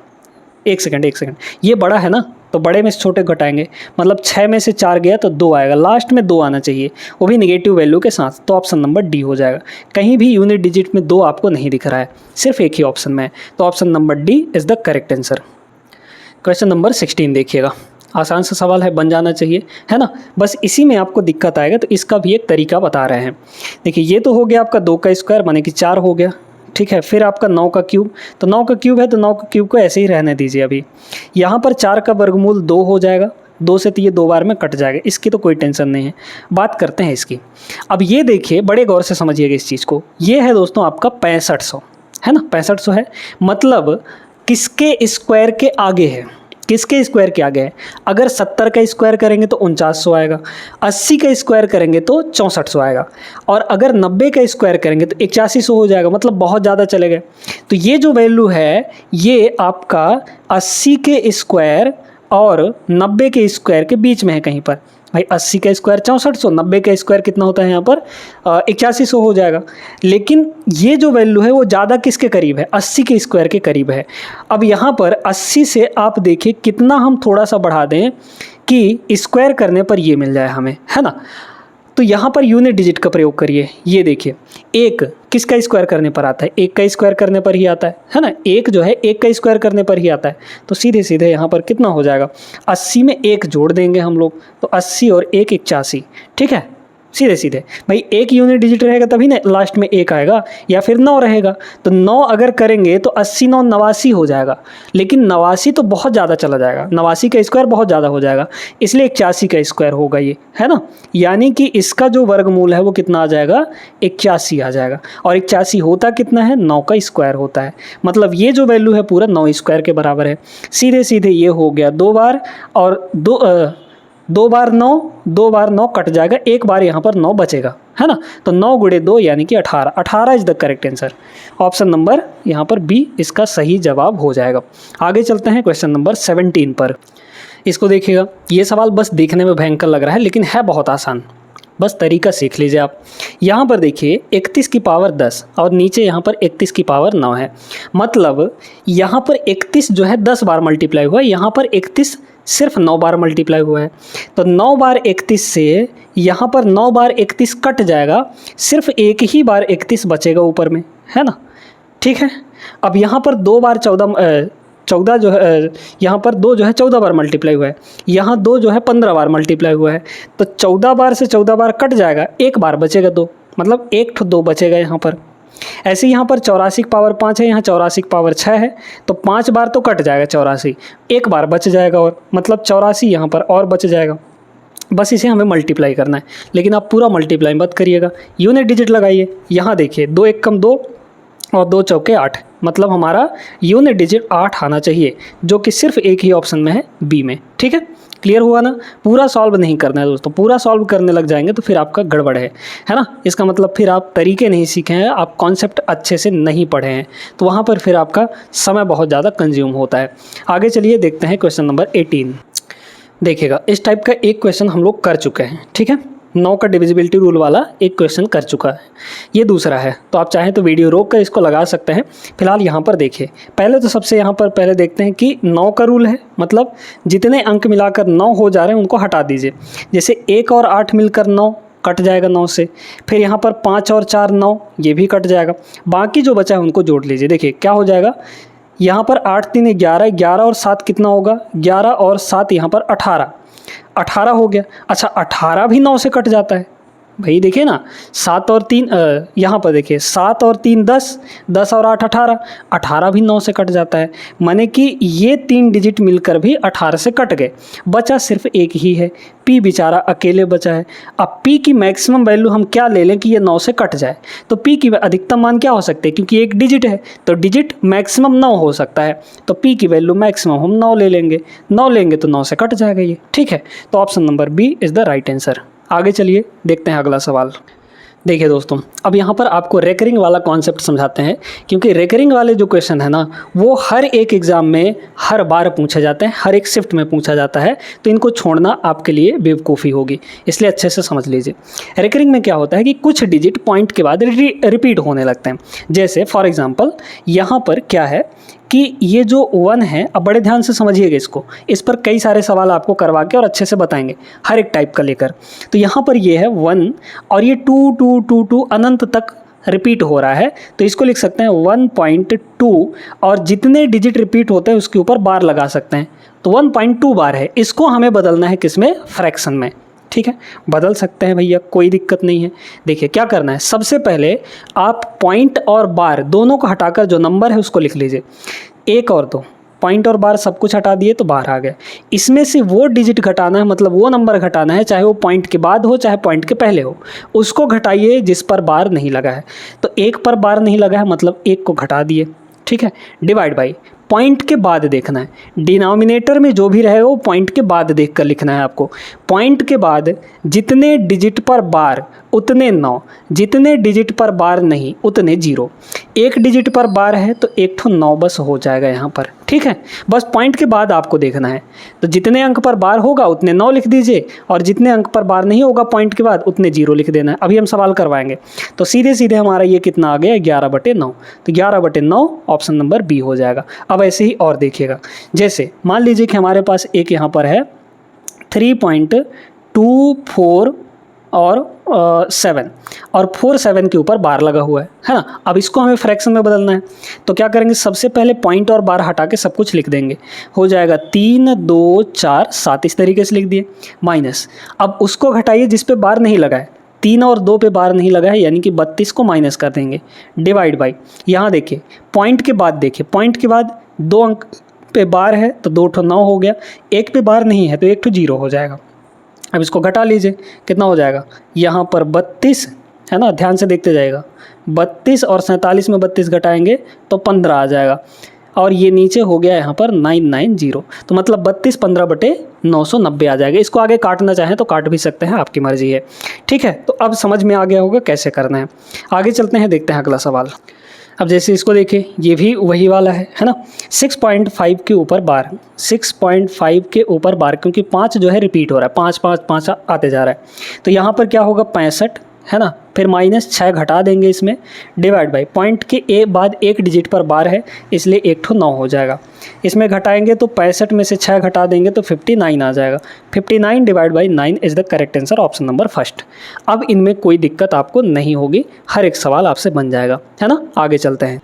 एक सेकंड, ये बड़ा है ना, तो बड़े में से छोटे घटाएंगे, मतलब 6 में से 4 गया तो 2 आएगा, लास्ट में 2 आना चाहिए, वो भी नेगेटिव वैल्यू के साथ। तो ऑप्शन नंबर डी हो जाएगा। कहीं भी यूनिट डिजिट में 2 आपको नहीं दिख रहा है, सिर्फ एक ही ऑप्शन में है, तो option number D is the correct answer. Question number 16 देखिएगा, आसान सा सवाल है, बन जाना चाहिए, है ना। बस इसी में आपको दिक्कत आएगा, तो इसका भी एक तरीका बता रहे हैं। देखिए ये तो हो गया आपका 2 का स्क्वायर माने कि 4 हो गया, ठीक है। फिर आपका 9 का क्यूब, तो 9 का क्यूब है तो 9 का क्यूब को ऐसे ही रहने दीजिए अभी। यहाँ पर 4 का वर्गमूल 2 हो जाएगा, 2 से तो ये 2 बार में कट जाएगा, इसकी तो कोई टेंशन नहीं है। बात करते हैं इसकी। अब ये देखिए, बड़े गौर से समझिएगा इस चीज़ को। ये है दोस्तों आपका 6500, है ना, 6500 है। मतलब किसके स्क्वायर के आगे है? किसके स्क्वायर के आगे है? अगर 70 का स्क्वायर करेंगे तो 4900 आएगा, 80 का स्क्वायर करेंगे तो 6400 आएगा, और अगर 90 का स्क्वायर करेंगे तो 8100 हो जाएगा। मतलब बहुत ज़्यादा चले गए। तो ये जो वैल्यू है ये आपका 80 के स्क्वायर और 90 के स्क्वायर के बीच में है कहीं पर, भाई 80 का स्क्वायर 6400, 90 का स्क्वायर कितना होता है यहाँ पर 8100 हो जाएगा। लेकिन ये जो वैल्यू है वो ज़्यादा किसके करीब है, 80 के स्क्वायर के करीब है। अब यहाँ पर 80 से आप देखिए कितना हम थोड़ा सा बढ़ा दें कि स्क्वायर करने पर ये मिल जाए हमें, है ना। तो यहाँ पर यूनिट डिजिट का प्रयोग करिए। ये देखिए एक किसका स्क्वायर करने पर आता है, एक का स्क्वायर करने पर ही आता है ना। एक जो है एक का स्क्वायर करने पर ही आता है। तो सीधे सीधे यहाँ पर कितना हो जाएगा, 80 में एक जोड़ देंगे हम लोग, तो 80 और 1 81। ठीक है, सीधे सीधे भाई एक यूनिट डिजिट रहेगा तभी ना लास्ट में एक आएगा, या फिर 9 रहेगा। तो 9 अगर करेंगे तो 80 9 89 हो जाएगा। लेकिन 89 तो बहुत ज़्यादा चला जाएगा, 89 का स्क्वायर बहुत ज़्यादा हो जाएगा, इसलिए 81 का स्क्वायर होगा ये, है ना। यानी कि इसका जो वर्गमूल है वो कितना आ जाएगा, 81 आ जाएगा। और 81 होता कितना है, 9 का स्क्वायर होता है। मतलब ये जो वैल्यू है पूरा 9 स्क्वायर के बराबर है। सीधे सीधे ये हो गया 2 बार, और 2 बार 9 कट जाएगा, एक बार यहाँ पर 9 बचेगा, है ना। तो 9 गुणे 2 यानी कि 18। 18 is the correct answer. Option number यहाँ पर बी इसका सही जवाब हो जाएगा। आगे चलते हैं क्वेश्चन नंबर 17 पर। इसको देखिएगा, ये सवाल बस देखने में भयंकर लग रहा है लेकिन है बहुत आसान, बस तरीका सीख लीजिए आप। यहाँ पर देखिए 31 की पावर 10 और नीचे यहाँ पर 31 की पावर 9 है। मतलब यहाँ पर 31 जो है 10 बार मल्टीप्लाई हुआ है, यहाँ पर 31 सिर्फ 9 बार मल्टीप्लाई हुआ है। तो 9 बार 31 से यहाँ पर 9 बार 31 कट जाएगा, सिर्फ एक ही बार 31 बचेगा ऊपर में, है ना। ठीक है, अब यहाँ पर 2 बार 14 जो है, यहाँ पर 2 जो है 14 बार मल्टीप्लाई हुआ है, यहाँ 2 जो है 15 बार मल्टीप्लाई हुआ है। तो 14 बार से 14 बार कट जाएगा, एक बार बचेगा 2, मतलब 1 ठो 2 बचेगा यहाँ पर। ऐसे यहाँ पर 84 की पावर 5 है, यहाँ 84 की पावर 6 है, तो 5 बार तो कट जाएगा 84, एक बार बच जाएगा और मतलब 84 यहाँ पर और बच जाएगा। बस इसे हमें मल्टीप्लाई करना है, लेकिन आप पूरा मल्टीप्लाई मत करिएगा, यूनिट डिजिट लगाइए। यहाँ देखिए 2 1 कम 2 और 2 चौके 8, मतलब हमारा यूनिट डिजिट 8 आना चाहिए, जो कि सिर्फ एक ही ऑप्शन में है, बी में। ठीक है, क्लियर हुआ ना। पूरा सॉल्व नहीं करना है दोस्तों, पूरा सॉल्व करने लग जाएंगे तो फिर आपका गड़बड़ है ना। इसका मतलब फिर आप तरीके नहीं सीखे हैं, आप कॉन्सेप्ट अच्छे से नहीं पढ़े हैं, तो वहाँ पर फिर आपका समय बहुत ज़्यादा कंज्यूम होता है। आगे चलिए देखते हैं क्वेश्चन नंबर 18। देखिएगा, इस टाइप का एक क्वेश्चन हम लोग कर चुके हैं। ठीक है, 9 का डिविजिबिलिटी रूल वाला एक क्वेश्चन कर चुका है, ये दूसरा है। तो आप चाहें तो वीडियो रोक कर इसको लगा सकते हैं। फिलहाल यहाँ पर देखिए, पहले तो सबसे यहाँ पर पहले देखते हैं कि 9 का रूल है, मतलब जितने अंक मिलाकर 9 हो जा रहे हैं उनको हटा दीजिए। जैसे 1 और 8 मिलकर 9 कट जाएगा 9 से, फिर यहाँ पर 5 और 4 9, ये भी कट जाएगा। बाकी जो बचा है उनको जोड़ लीजिए। देखिए क्या हो जाएगा, यहाँ पर 8 3 11, 11 और 7 कितना होगा, 11 और 7 यहाँ पर 18 हो गया। अच्छा 18 भी 9 से कट जाता है भाई, देखिए ना 7 और 3 यहाँ पर देखिए 7 और 3 10, 10 और 8 18, 18 भी 9 से कट जाता है। माने कि ये 3 डिजिट मिलकर भी 18 से कट गए, बचा सिर्फ एक ही है, पी बेचारा अकेले बचा है। अब पी की मैक्सिमम वैल्यू हम क्या ले लें कि ये 9 से कट जाए, तो पी की अधिकतम मान क्या हो सकते हैं, क्योंकि एक डिजिट है तो डिजिट मैक्सिमम 9 हो सकता है, तो पी की वैल्यू मैक्सिमम हम 9 ले लेंगे। 9 लेंगे तो 9 से कट जाएगा ये। ठीक है, तो option number B is the right answer. आगे चलिए देखते हैं अगला सवाल। देखिए दोस्तों, अब यहाँ पर आपको रेकरिंग वाला कॉन्सेप्ट समझाते हैं, क्योंकि रेकरिंग वाले जो क्वेश्चन है ना वो हर एक एग्ज़ाम में हर बार पूछे जाते हैं, हर एक शिफ्ट में पूछा जाता है, तो इनको छोड़ना आपके लिए बेवकूफ़ी होगी, इसलिए अच्छे से समझ लीजिए। रेकरिंग में क्या होता है कि कुछ डिजिट पॉइंट के बाद रिपीट होने लगते हैं। जैसे फॉर एग्ज़ाम्पल यहाँ पर क्या है कि ये जो 1 है, अब बड़े ध्यान से समझिएगा इसको, इस पर कई सारे सवाल आपको करवा के और अच्छे से बताएंगे हर एक टाइप का लेकर। तो यहाँ पर ये है 1 और ये 2 2 2 2 अनंत तक रिपीट हो रहा है, तो इसको लिख सकते हैं 1.2 और जितने डिजिट रिपीट होते हैं उसके ऊपर बार लगा सकते हैं, तो 1.2 बार है। इसको हमें बदलना है किसमें, फ्रैक्शन में। ठीक है, बदल सकते हैं भैया, कोई दिक्कत नहीं है। देखिए क्या करना है, सबसे पहले आप पॉइंट और बार दोनों को हटाकर जो नंबर है उसको लिख लीजिए। 1 और 2, पॉइंट और बार सब कुछ हटा दिए तो बार आ गया। इसमें से वो डिजिट घटाना है, मतलब वो नंबर घटाना है, चाहे वो पॉइंट के बाद हो चाहे पॉइंट के पहले हो, उसको घटाइए जिस पर बार नहीं लगा है। तो 1 पर बार नहीं लगा है, मतलब 1 को घटा दिए। ठीक है, डिवाइड बाई पॉइंट के बाद देखना है। डिनोमिनेटर में जो भी रहे वो पॉइंट के बाद देख कर लिखना है आपको। पॉइंट के बाद जितने डिजिट पर बार उतने 9, जितने डिजिट पर बार नहीं उतने 0। एक डिजिट पर बार है तो एक ठो 9 बस हो जाएगा यहाँ पर, ठीक है। बस पॉइंट के बाद आपको देखना है, तो जितने अंक पर बार होगा उतने 9 लिख दीजिए, और जितने अंक पर बार नहीं होगा पॉइंट के बाद उतने 0 लिख देना है। अभी हम सवाल करवाएंगे, तो सीधे सीधे हमारा ये कितना आ गया 11/9, तो 11/9 ऑप्शन नंबर बी हो जाएगा। अब ऐसे ही और देखिएगा, जैसे मान लीजिए कि हमारे पास एक यहाँ पर है 3.24 और 7 और 47 के ऊपर बार लगा हुआ है ना। अब इसको हमें फ्रैक्शन में बदलना है, तो क्या करेंगे, सबसे पहले पॉइंट और बार हटा के सब कुछ लिख देंगे। हो जाएगा 3, 2, 4, 7, इस तरीके से लिख दिए, माइनस। अब उसको घटाइए जिस पे बार नहीं लगा है, 3 और 2 पे बार नहीं लगा है, यानी कि 32 को माइनस कर देंगे, डिवाइड बाई। यहाँ देखिए पॉइंट के बाद, देखिए पॉइंट के बाद 2 अंक पे बार है तो 2 ठो 9 हो गया, एक पे बार नहीं है तो 1 ठो 0 हो जाएगा। अब इसको घटा लीजिए, कितना हो जाएगा, यहाँ पर 32 है ना, ध्यान से देखते जाएगा, 32 और 47 में 32 घटाएंगे तो 15 आ जाएगा, और ये नीचे हो गया यहाँ पर 990, तो मतलब 32 15/990 आ जाएगा। इसको आगे काटना चाहें तो काट भी सकते हैं, आपकी मर्जी है, ठीक है। तो अब समझ में आ गया होगा कैसे करना है। आगे चलते हैं, देखते हैं अगला सवाल। अब जैसे इसको देखिए, ये भी वही वाला है ना। 6.5 के ऊपर बार, 6.5 के ऊपर बार, क्योंकि 5 जो है रिपीट हो रहा है, 5 5 5 आते जा रहा है, तो यहाँ पर क्या होगा 65 है ना, फिर -6 घटा देंगे इसमें, डिवाइड बाई। पॉइंट के बाद एक डिजिट पर बार है इसलिए 1 ठो 9 हो जाएगा। इसमें घटाएंगे तो 65 में से 6 घटा देंगे तो 59 आ जाएगा। 59 divide by 9 is the correct answer, option number first. अब इनमें कोई दिक्कत आपको नहीं होगी, हर एक सवाल आपसे बन जाएगा, है ना। आगे चलते हैं।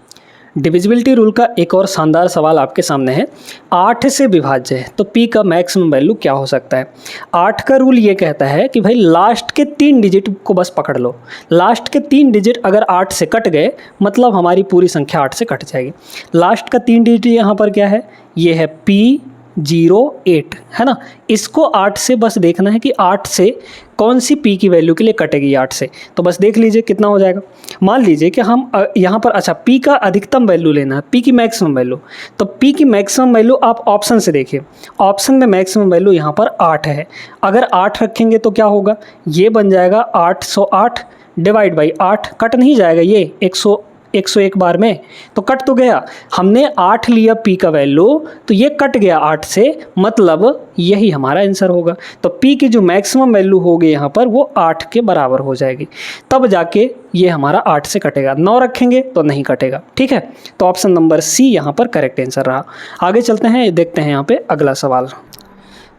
डिविजिबिलिटी रूल का एक और शानदार सवाल आपके सामने है। 8 से विभाज्य है तो p का मैक्सिमम वैल्यू क्या हो सकता है। 8 का रूल ये कहता है कि भाई लास्ट के 3 डिजिट को बस पकड़ लो, लास्ट के 3 डिजिट अगर 8 से कट गए मतलब हमारी पूरी संख्या 8 से कट जाएगी। लास्ट का 3 डिजिट यहाँ पर क्या है, ये है P08 है ना। इसको 8 से बस देखना है कि 8 से कौन सी p की वैल्यू के लिए कटेगी 8 से, तो बस देख लीजिए कितना हो जाएगा। मान लीजिए कि हम यहाँ पर अच्छा p का अधिकतम वैल्यू लेना है, p की मैक्सिमम वैल्यू, तो p की मैक्सिमम वैल्यू आप ऑप्शन से देखिए, ऑप्शन में मैक्सिमम वैल्यू यहाँ पर 8 है। अगर 8 रखेंगे तो क्या होगा, ये बन जाएगा 808 डिवाइड बाई 8, कट नहीं जाएगा ये 101 बार में, तो कट तो गया। हमने 8 लिया p का वैल्यू तो ये कट गया 8 से, मतलब यही हमारा आंसर होगा। तो p की जो मैक्सिमम वैल्यू होगी यहाँ पर वो 8 के बराबर हो जाएगी, तब जाके ये हमारा 8 से कटेगा। 9 रखेंगे तो नहीं कटेगा, ठीक है। तो ऑप्शन नंबर सी यहाँ पर करेक्ट आंसर रहा। आगे चलते हैं, देखते हैं यहाँ पे अगला सवाल।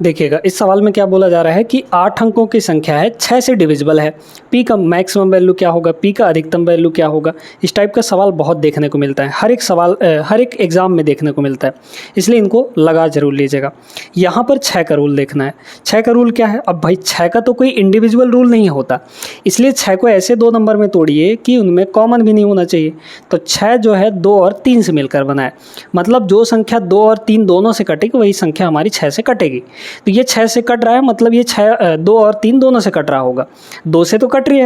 देखिएगा इस सवाल में क्या बोला जा रहा है कि 8 अंकों की संख्या है, 6 से डिविजिबल है, p का मैक्सिमम वैल्यू क्या होगा, p का अधिकतम वैल्यू क्या होगा। इस टाइप का सवाल बहुत देखने को मिलता है, हर एक सवाल हर एक एग्ज़ाम में देखने को मिलता है, इसलिए इनको लगा जरूर लीजिएगा। यहाँ पर 6 का रूल देखना है। 6 का रूल क्या है, अब भाई 6 का तो कोई इंडिविजुअल रूल नहीं होता, इसलिए 6 को ऐसे 2 नंबर में तोड़िए कि उनमें कॉमन भी नहीं होना चाहिए। तो 6 जो है 2 और 3 से मिलकर बना है, मतलब जो संख्या 2 और 3 दोनों से कटेगी वही संख्या हमारी 6 से कटेगी। तो ये 6 से कट रहा है, मतलब ये 2 और 3 दोनों से कट रहा होगा। 2 से तो कट ही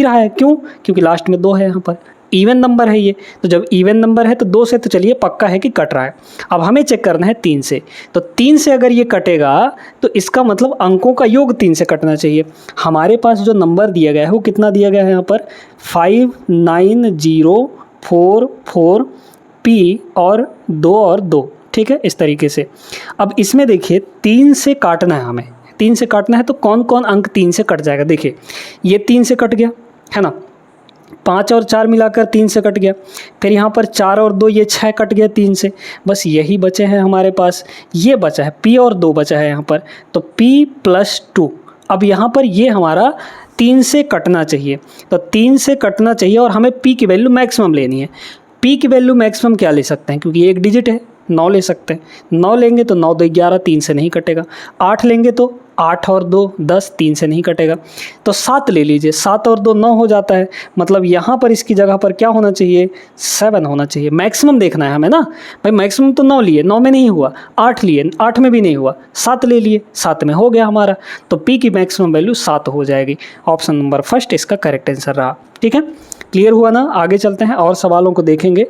रहा है, क्यों, क्योंकि लास्ट में 2 है, यहाँ पर इवन नंबर है ये। तो जब इवन नंबर है तो 2 से तो चलिए पक्का है कि कट रहा है। अब हमें चेक करना है 3 से, तो 3 से अगर ये कटेगा तो इसका मतलब अंकों का योग 3 से कटना चाहिए। हमारे पास जो नंबर दिया गया है वो कितना दिया गया है यहाँ पर 59044 p और 2 और 2, ठीक है, इस तरीके से। अब इसमें देखिए 3 से काटना है, हमें 3 से काटना है, तो कौन कौन अंक 3 से कट जाएगा। देखिए ये 3 से कट गया है ना, 5 और 4 मिलाकर 3 से कट गया, फिर यहाँ पर 4 और 2 ये 6 कट गया 3 से, बस यही बचे हैं हमारे पास। ये बचा है p और 2 बचा है यहाँ पर, तो p + 2। अब यहाँ पर ये हमारा 3 से कटना चाहिए, तो 3 से कटना चाहिए और हमें p की वैल्यू मैक्सिमम लेनी है। p की वैल्यू मैक्सिमम क्या ले सकते हैं, क्योंकि एक डिजिट है, 9 ले सकते हैं। 9 लेंगे तो 9 2 11, 3 से नहीं कटेगा। 8 लेंगे तो 8 और 2 10, 3 से नहीं कटेगा। तो 7 ले लीजिए, 7 और 2 9 हो जाता है, मतलब यहाँ पर इसकी जगह पर क्या होना चाहिए 7 होना चाहिए। मैक्सिमम देखना है हमें ना भाई, मैक्सिमम तो 9 लिए, 9 में नहीं हुआ, 8 लिए, 8 में भी नहीं हुआ, 7 ले लिए, 7 में हो गया हमारा। तो p की मैक्सिमम वैल्यू 7 हो जाएगी। ऑप्शन नंबर फर्स्ट इसका करेक्ट आंसर रहा, ठीक है। क्लियर हुआ ना। आगे चलते हैं और सवालों को देखेंगे।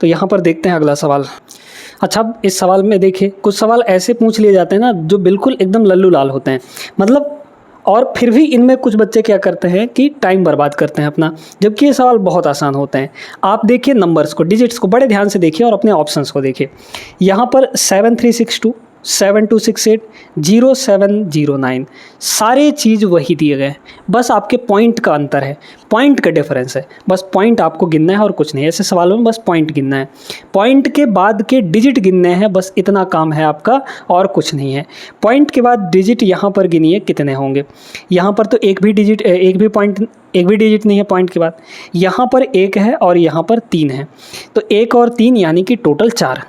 तो यहाँ पर देखते हैं अगला सवाल। अच्छा, अब इस सवाल में देखिए, कुछ सवाल ऐसे पूछ लिए जाते हैं ना जो बिल्कुल एकदम लल्लू लाल होते हैं, मतलब और फिर भी इनमें कुछ बच्चे क्या करते हैं कि टाइम बर्बाद करते हैं अपना, जबकि ये सवाल बहुत आसान होते हैं। आप देखिए नंबर्स को, डिजिट्स को बड़े ध्यान से देखिए और अपने ऑप्शंस को देखिए। यहाँ पर 7362, 7268, 0709 सारे चीज़ वही दिए गए हैं, बस आपके पॉइंट का अंतर है, पॉइंट का डिफरेंस है, बस पॉइंट आपको गिनना है और कुछ नहीं। ऐसे सवालों में बस पॉइंट गिनना है, पॉइंट के बाद के डिजिट गिनने हैं, बस इतना काम है आपका और कुछ नहीं है। पॉइंट के बाद डिजिट यहाँ पर गिनिए कितने होंगे। यहाँ पर तो एक भी डिजिट नहीं है पॉइंट के बाद, यहाँ पर 1 है और यहाँ पर 3 है, तो 1 और 3 यानी कि टोटल 4।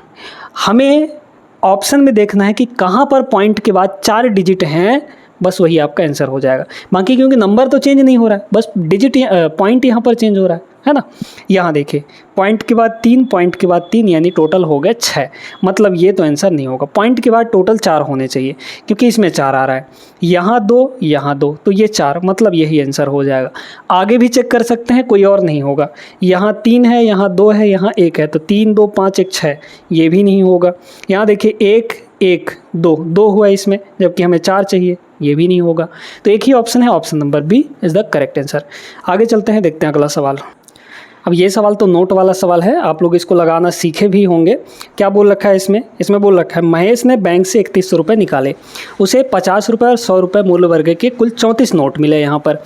हमें ऑप्शन में देखना है कि कहाँ पर पॉइंट के बाद 4 डिजिट हैं, बस वही आपका आंसर हो जाएगा। बाकी क्योंकि नंबर तो चेंज नहीं हो रहा है, बस डिजिट पॉइंट यहाँ पर चेंज हो रहा है ना। यहाँ देखिए पॉइंट के बाद 3, पॉइंट के बाद 3 यानी टोटल हो गए 6, मतलब ये तो आंसर नहीं होगा। पॉइंट के बाद टोटल 4 होने चाहिए क्योंकि इसमें 4 आ रहा है, यहाँ 2 यहाँ 2, तो ये 4, मतलब यही आंसर हो जाएगा। आगे भी चेक कर सकते हैं, कोई और नहीं होगा। यहाँ 3 है, यहाँ 2 है, यहाँ 1 है, तो 3 2 5 1 6, ये भी नहीं होगा। यहाँ देखिए 1 1 2 2 हुआ इसमें, जबकि हमें 4 चाहिए, ये भी नहीं होगा। तो एक ही ऑप्शन है, option number B is the correct answer. आगे चलते हैं, देखते हैं अगला सवाल। अब ये सवाल तो नोट वाला सवाल है, आप लोग इसको लगाना सीखे भी होंगे। क्या बोल रखा है इसमें बोल रखा है महेश ने बैंक से 3100 रुपये निकाले, उसे 50 रुपये और 100 रुपये मूल्य वर्ग के कुल 34 नोट मिले। यहाँ पर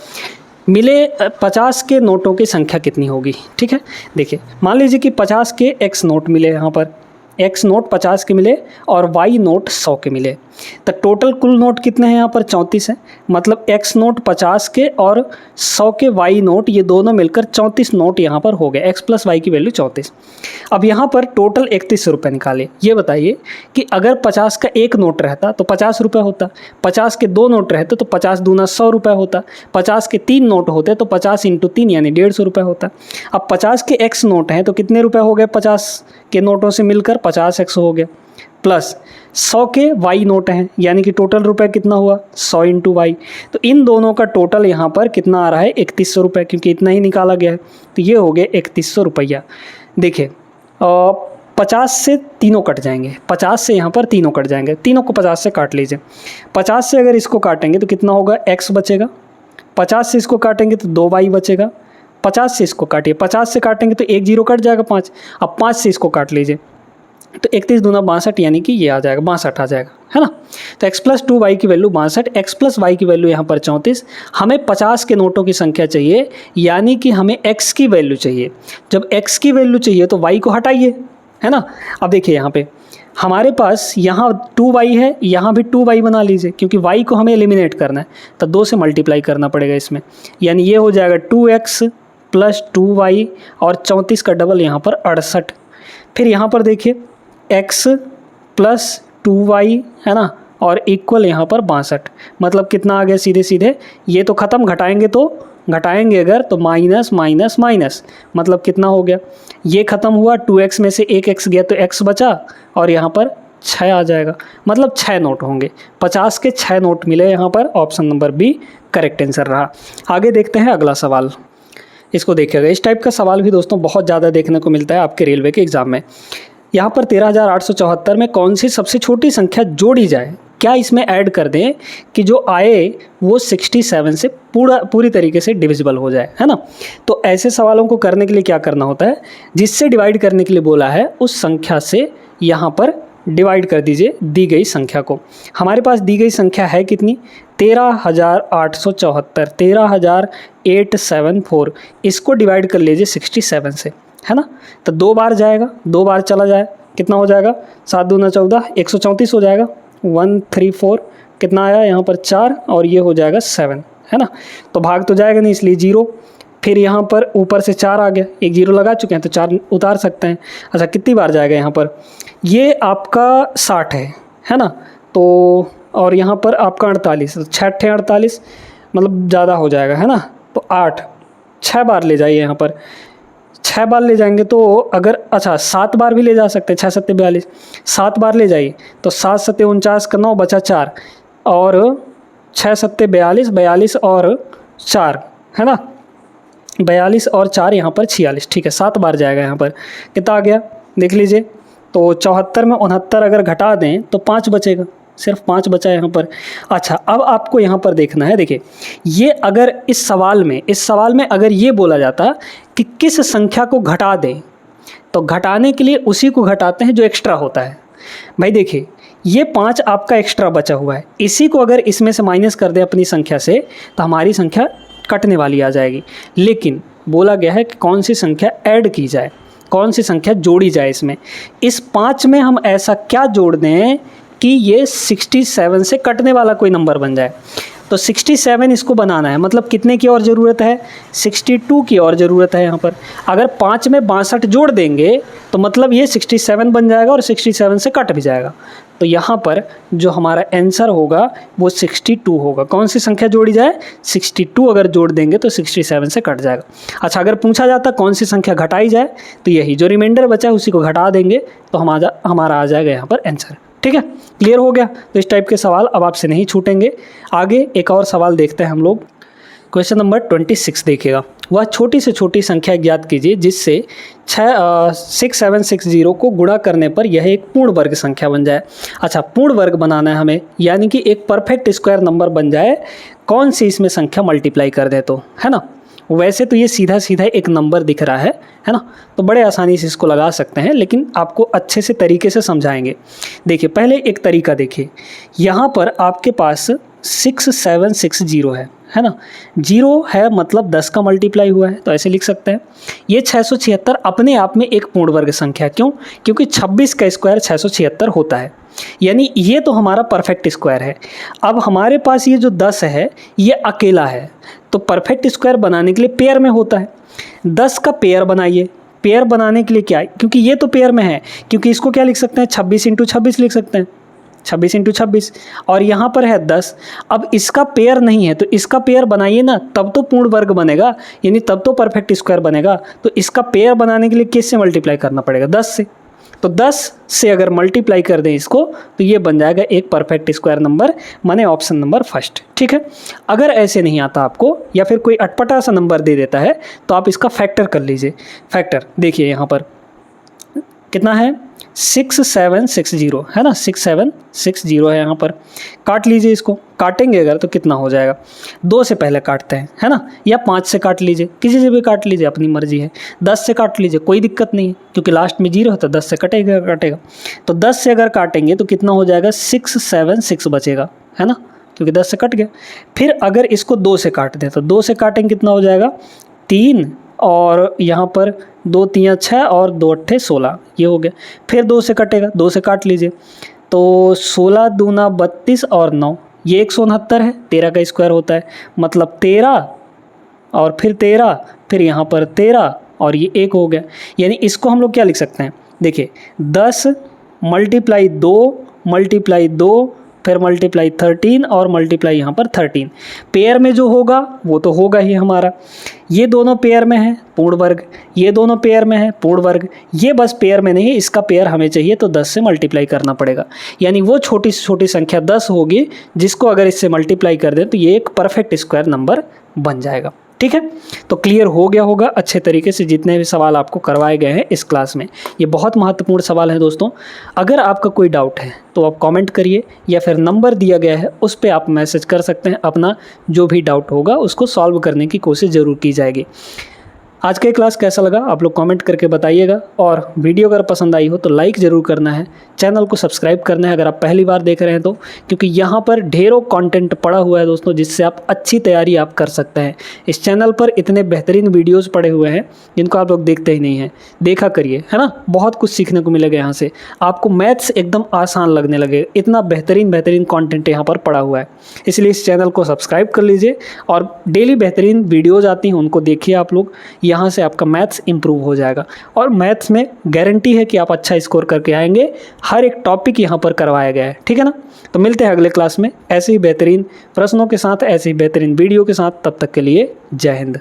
मिले 50 के नोटों की संख्या कितनी होगी। ठीक है, देखिए मान लीजिए कि 50 के x नोट मिले, यहाँ पर x नोट 50 के मिले और y नोट 100 के मिले, तो टोटल कुल नोट कितने हैं यहाँ पर 34 हैं, मतलब x नोट 50 के और 100 के y नोट, ये दोनों मिलकर 34 नोट यहाँ पर हो गए। x प्लस वाई की वैल्यू 34। अब यहाँ पर टोटल 3100 रुपये निकाले। ये बताइए कि अगर 50 का एक नोट रहता तो 50 रुपये होता, 50 के 2 नोट रहते तो 50 दूना 100 रुपये होता, 50 के 3 नोट होते तो 50 × 3 यानी 150 रुपये होता। अब 50 के x नोट हैं तो कितने रुपये हो गए, 50 के नोटों से मिलकर 50x हो गया, प्लस 100 के y नोट हैं, यानी कि टोटल रुपए कितना हुआ 100 × y। तो इन दोनों का टोटल यहाँ पर कितना आ रहा है 3100 रुपये, क्योंकि इतना ही निकाला गया है, तो ये हो गए 3100 रुपया। देखिए 50 से तीनों कट जाएंगे, 50 से यहाँ पर तीनों कट जाएंगे, तीनों को 50 से काट लीजिए। 50 से अगर इसको काटेंगे तो कितना होगा, x बचेगा, 50 से इसको काटेंगे तो 2y बचेगा, 50 से इसको काटिए, 50 से काटेंगे तो 1 0 कट जाएगा 5, अब 5 से इसको काट लीजिए तो 31 दूना 62, यानी कि ये आ जाएगा 62 आ जाएगा, है ना। तो x प्लस 2y की वैल्यू 62, x प्लस वाई की वैल्यू यहाँ पर 34। हमें 50 के नोटों की संख्या चाहिए, यानी कि हमें x की वैल्यू चाहिए। जब x की वैल्यू चाहिए तो y को हटाइए, है ना। अब देखिए यहाँ पे हमारे पास यहाँ 2y है, यहाँ भी 2y बना लीजिए, क्योंकि y को हमें एलिमिनेट करना है, तो 2 से मल्टीप्लाई करना पड़ेगा इसमें, यानी ये हो जाएगा 2x प्लस 2y और 34 का डबल यहाँ पर 68। फिर यहाँ पर देखिए x प्लस 2y, है ना, और इक्वल यहाँ पर 62, मतलब कितना आ गया, सीधे सीधे ये तो ख़त्म, घटाएंगे अगर तो माइनस माइनस माइनस, मतलब कितना हो गया, ये ख़त्म हुआ, 2x में से 1x गया तो x बचा और यहाँ पर 6 आ जाएगा, मतलब 6 नोट होंगे। 50 के 6 नोट मिले यहाँ पर, option number B correct answer रहा। आगे देखते हैं अगला सवाल, इसको देखिएगा। इस टाइप का सवाल भी दोस्तों बहुत ज़्यादा देखने को मिलता है आपके रेलवे के एग्ज़ाम में। यहाँ पर 13,874 में कौन सी सबसे छोटी संख्या जोड़ी जाए, क्या इसमें ऐड कर दें कि जो आए वो 67 से पूरी तरीके से डिविजिबल हो जाए, है ना। तो ऐसे सवालों को करने के लिए क्या करना होता है, जिससे डिवाइड करने के लिए बोला है उस संख्या से यहाँ पर डिवाइड कर दीजिए दी गई संख्या को। हमारे पास दी गई संख्या है कितनी, 13,874, 13,874, इसको डिवाइड कर लीजिए 67 से, है ना। तो 2 बार जाएगा, 2 बार चला जाए, कितना हो जाएगा, 7 दूना 14, 134 हो जाएगा, 134 कितना आया यहाँ पर 4 और ये हो जाएगा 7, है ना। तो भाग तो जाएगा नहीं, इसलिए 0। फिर यहाँ पर ऊपर से 4 आ गया, एक 0 लगा चुके हैं तो 4 उतार सकते हैं। अच्छा कितनी बार जाएगा यहाँ पर, ये आपका 60 है ना, तो और यहाँ पर आपका 48, तो 6 48, मतलब ज़्यादा हो जाएगा, है ना। तो 8, 6 बार ले जाइए यहाँ पर, 6 बार ले जाएंगे तो अगर, अच्छा 7 बार भी ले जा सकते हैं, 6 7 42, 7 बार ले जाइए तो 7 7 49 का 9 बचा 4 और 6 7 42, 42 और 4, है ना, 42 और 4 यहाँ पर 46, ठीक है। 7 बार जाएगा यहाँ पर, कितना आ गया देख लीजिए, तो 74 में 69 अगर घटा दें तो 5 बचेगा, सिर्फ 5 बचा है यहाँ पर। अच्छा, अब आपको यहाँ पर देखना है, देखिए ये अगर इस सवाल में अगर ये बोला जाता कि किस संख्या को घटा दें, तो घटाने के लिए उसी को घटाते हैं जो एक्स्ट्रा होता है। भाई देखिए ये 5 आपका एक्स्ट्रा बचा हुआ है, इसी को अगर इसमें से माइनस कर दें अपनी संख्या से तो हमारी संख्या कटने वाली आ जाएगी। लेकिन बोला गया है कि कौन सी संख्या ऐड की जाए, कौन सी संख्या जोड़ी जाए इसमें। इस 5 में हम ऐसा क्या जोड़ दें कि ये 67 से कटने वाला कोई नंबर बन जाए। तो 67 इसको बनाना है, मतलब कितने की और ज़रूरत है, 62 की और ज़रूरत है यहाँ पर। अगर 5 में 62 जोड़ देंगे तो मतलब ये 67 बन जाएगा और 67 से कट भी जाएगा। तो यहाँ पर जो हमारा आंसर होगा वो 62 होगा। कौन सी संख्या जोड़ी जाए, 62 अगर जोड़ देंगे तो 67 से कट जाएगा। अच्छा, अगर पूछा जाता कौन सी संख्या घटाई जाए तो यही जो रिमाइंडर बचा है उसी को घटा देंगे तो हमारा आ जाएगा यहाँ पर आंसर। ठीक है, क्लियर हो गया। तो इस टाइप के सवाल अब आपसे नहीं छूटेंगे। आगे एक और सवाल देखते हैं हम लोग। क्वेश्चन नंबर 26 देखिएगा। वह छोटी से छोटी संख्या ज्ञात कीजिए जिससे 6760 को गुणा करने पर यह एक पूर्ण वर्ग संख्या बन जाए। अच्छा, पूर्ण वर्ग बनाना है हमें, यानी कि एक परफेक्ट स्क्वायर नंबर बन जाए। कौन सी इसमें संख्या मल्टीप्लाई कर दे तो, है ना। वैसे तो ये सीधा सीधा एक नंबर दिख रहा है ना, तो बड़े आसानी से इसको लगा सकते हैं, लेकिन आपको अच्छे से तरीके से समझाएंगे। देखिए पहले एक तरीका देखिए, यहाँ पर आपके पास 6760 है ना, 0 है मतलब 10 का मल्टीप्लाई हुआ है, तो ऐसे लिख सकते हैं। ये 676 अपने आप में एक पूर्ण वर्ग संख्या, क्यों, क्योंकि 26 का स्क्वायर 676 होता है, यानी ये तो हमारा परफेक्ट स्क्वायर है। अब हमारे पास ये जो 10 है ये अकेला है, तो परफेक्ट स्क्वायर बनाने के लिए पेयर में होता है। 10 का पेयर बनाइए। पेयर बनाने के लिए क्या है, क्योंकि ये तो पेयर में है, क्योंकि इसको क्या लिख सकते हैं, 26 × 26 लिख सकते हैं, 26 × 26, और यहाँ पर है 10। अब इसका पेयर नहीं है तो इसका पेयर बनाइए ना, तब तो पूर्ण वर्ग बनेगा, यानी तब तो परफेक्ट स्क्वायर बनेगा। तो इसका पेयर बनाने के लिए किससे मल्टीप्लाई करना पड़ेगा, 10 से। तो 10 से अगर मल्टीप्लाई कर दें इसको तो ये बन जाएगा एक परफेक्ट स्क्वायर नंबर, माने ऑप्शन नंबर फर्स्ट। ठीक है, अगर ऐसे नहीं आता आपको या फिर कोई अटपटा सा नंबर दे देता है तो आप इसका फैक्टर कर लीजिए। फैक्टर देखिए यहाँ पर कितना है, 6760 है ना, 6760 है यहाँ पर। काट लीजिए इसको, काटेंगे अगर तो कितना हो जाएगा, 2 से पहले काटते हैं, है ना, या 5 से काट लीजिए, किसी से भी काट लीजिए, अपनी मर्जी है। 10 से काट लीजिए, कोई दिक्कत नहीं है, क्योंकि लास्ट में 0 है तो 10 से कटेगा। तो 10 से अगर काटेंगे तो कितना हो जाएगा, 676 बचेगा, है ना, क्योंकि 10 से कट गया। फिर अगर इसको 2 से काट दें तो 2 से काटेंगे कितना हो जाएगा, 3, और यहाँ पर 2 × 3 = 6 और 2 × 8 = 16, ये हो गया। फिर 2 से कटेगा, 2 से काट लीजिए, तो 16 × 2 = 32 और 9, ये 169 है, 13 का स्क्वायर होता है, मतलब 13 और फिर 13, फिर यहाँ पर 13 और ये 1 हो गया। यानी इसको हम लोग क्या लिख सकते हैं, देखिए 10 × 2 × 2 फिर मल्टीप्लाई 13 और मल्टीप्लाई यहाँ पर 13। पेयर में जो होगा वो तो होगा ही हमारा, ये दोनों पेयर में है पूर्ण वर्ग, ये दोनों पेयर में है पूर्ण वर्ग, ये बस पेयर में नहीं है, इसका पेयर हमें चाहिए तो 10 से मल्टीप्लाई करना पड़ेगा। यानी वो छोटी से छोटी संख्या 10 होगी जिसको अगर इससे मल्टीप्लाई कर दें तो ये एक परफेक्ट स्क्वायर नंबर बन जाएगा। ठीक है, तो क्लियर हो गया होगा अच्छे तरीके से जितने भी सवाल आपको करवाए गए हैं इस क्लास में। ये बहुत महत्वपूर्ण सवाल है दोस्तों। अगर आपका कोई डाउट है तो आप कमेंट करिए या फिर नंबर दिया गया है उस पर आप मैसेज कर सकते हैं। अपना जो भी डाउट होगा उसको सॉल्व करने की कोशिश ज़रूर की जाएगी। आज का क्लास कैसा लगा आप लोग कमेंट करके बताइएगा, और वीडियो अगर पसंद आई हो तो लाइक ज़रूर करना है, चैनल को सब्सक्राइब करना है अगर आप पहली बार देख रहे हैं तो, क्योंकि यहाँ पर ढेरों कंटेंट पड़ा हुआ है दोस्तों जिससे आप अच्छी तैयारी आप कर सकते हैं। इस चैनल पर इतने बेहतरीन वीडियोज़ पड़े हुए हैं जिनको आप लोग देखते ही नहीं हैं, देखा करिए, है ना, बहुत कुछ सीखने को मिलेगा यहाँ से। आपको मैथ्स एकदम आसान लगने लगे, इतना बेहतरीन कॉन्टेंट यहाँ पर पड़ा हुआ है। इसलिए इस चैनल को सब्सक्राइब कर लीजिए और डेली बेहतरीन वीडियोज़ आती हैं उनको देखिए आप लोग, यहाँ से आपका मैथ्स इंप्रूव हो जाएगा। और मैथ्स में गारंटी है कि आप अच्छा स्कोर करके आएंगे, हर एक टॉपिक यहाँ पर करवाया गया है। ठीक है ना, तो मिलते हैं अगले क्लास में ऐसे ही बेहतरीन प्रश्नों के साथ, ऐसे ही बेहतरीन वीडियो के साथ। तब तक के लिए जय हिंद।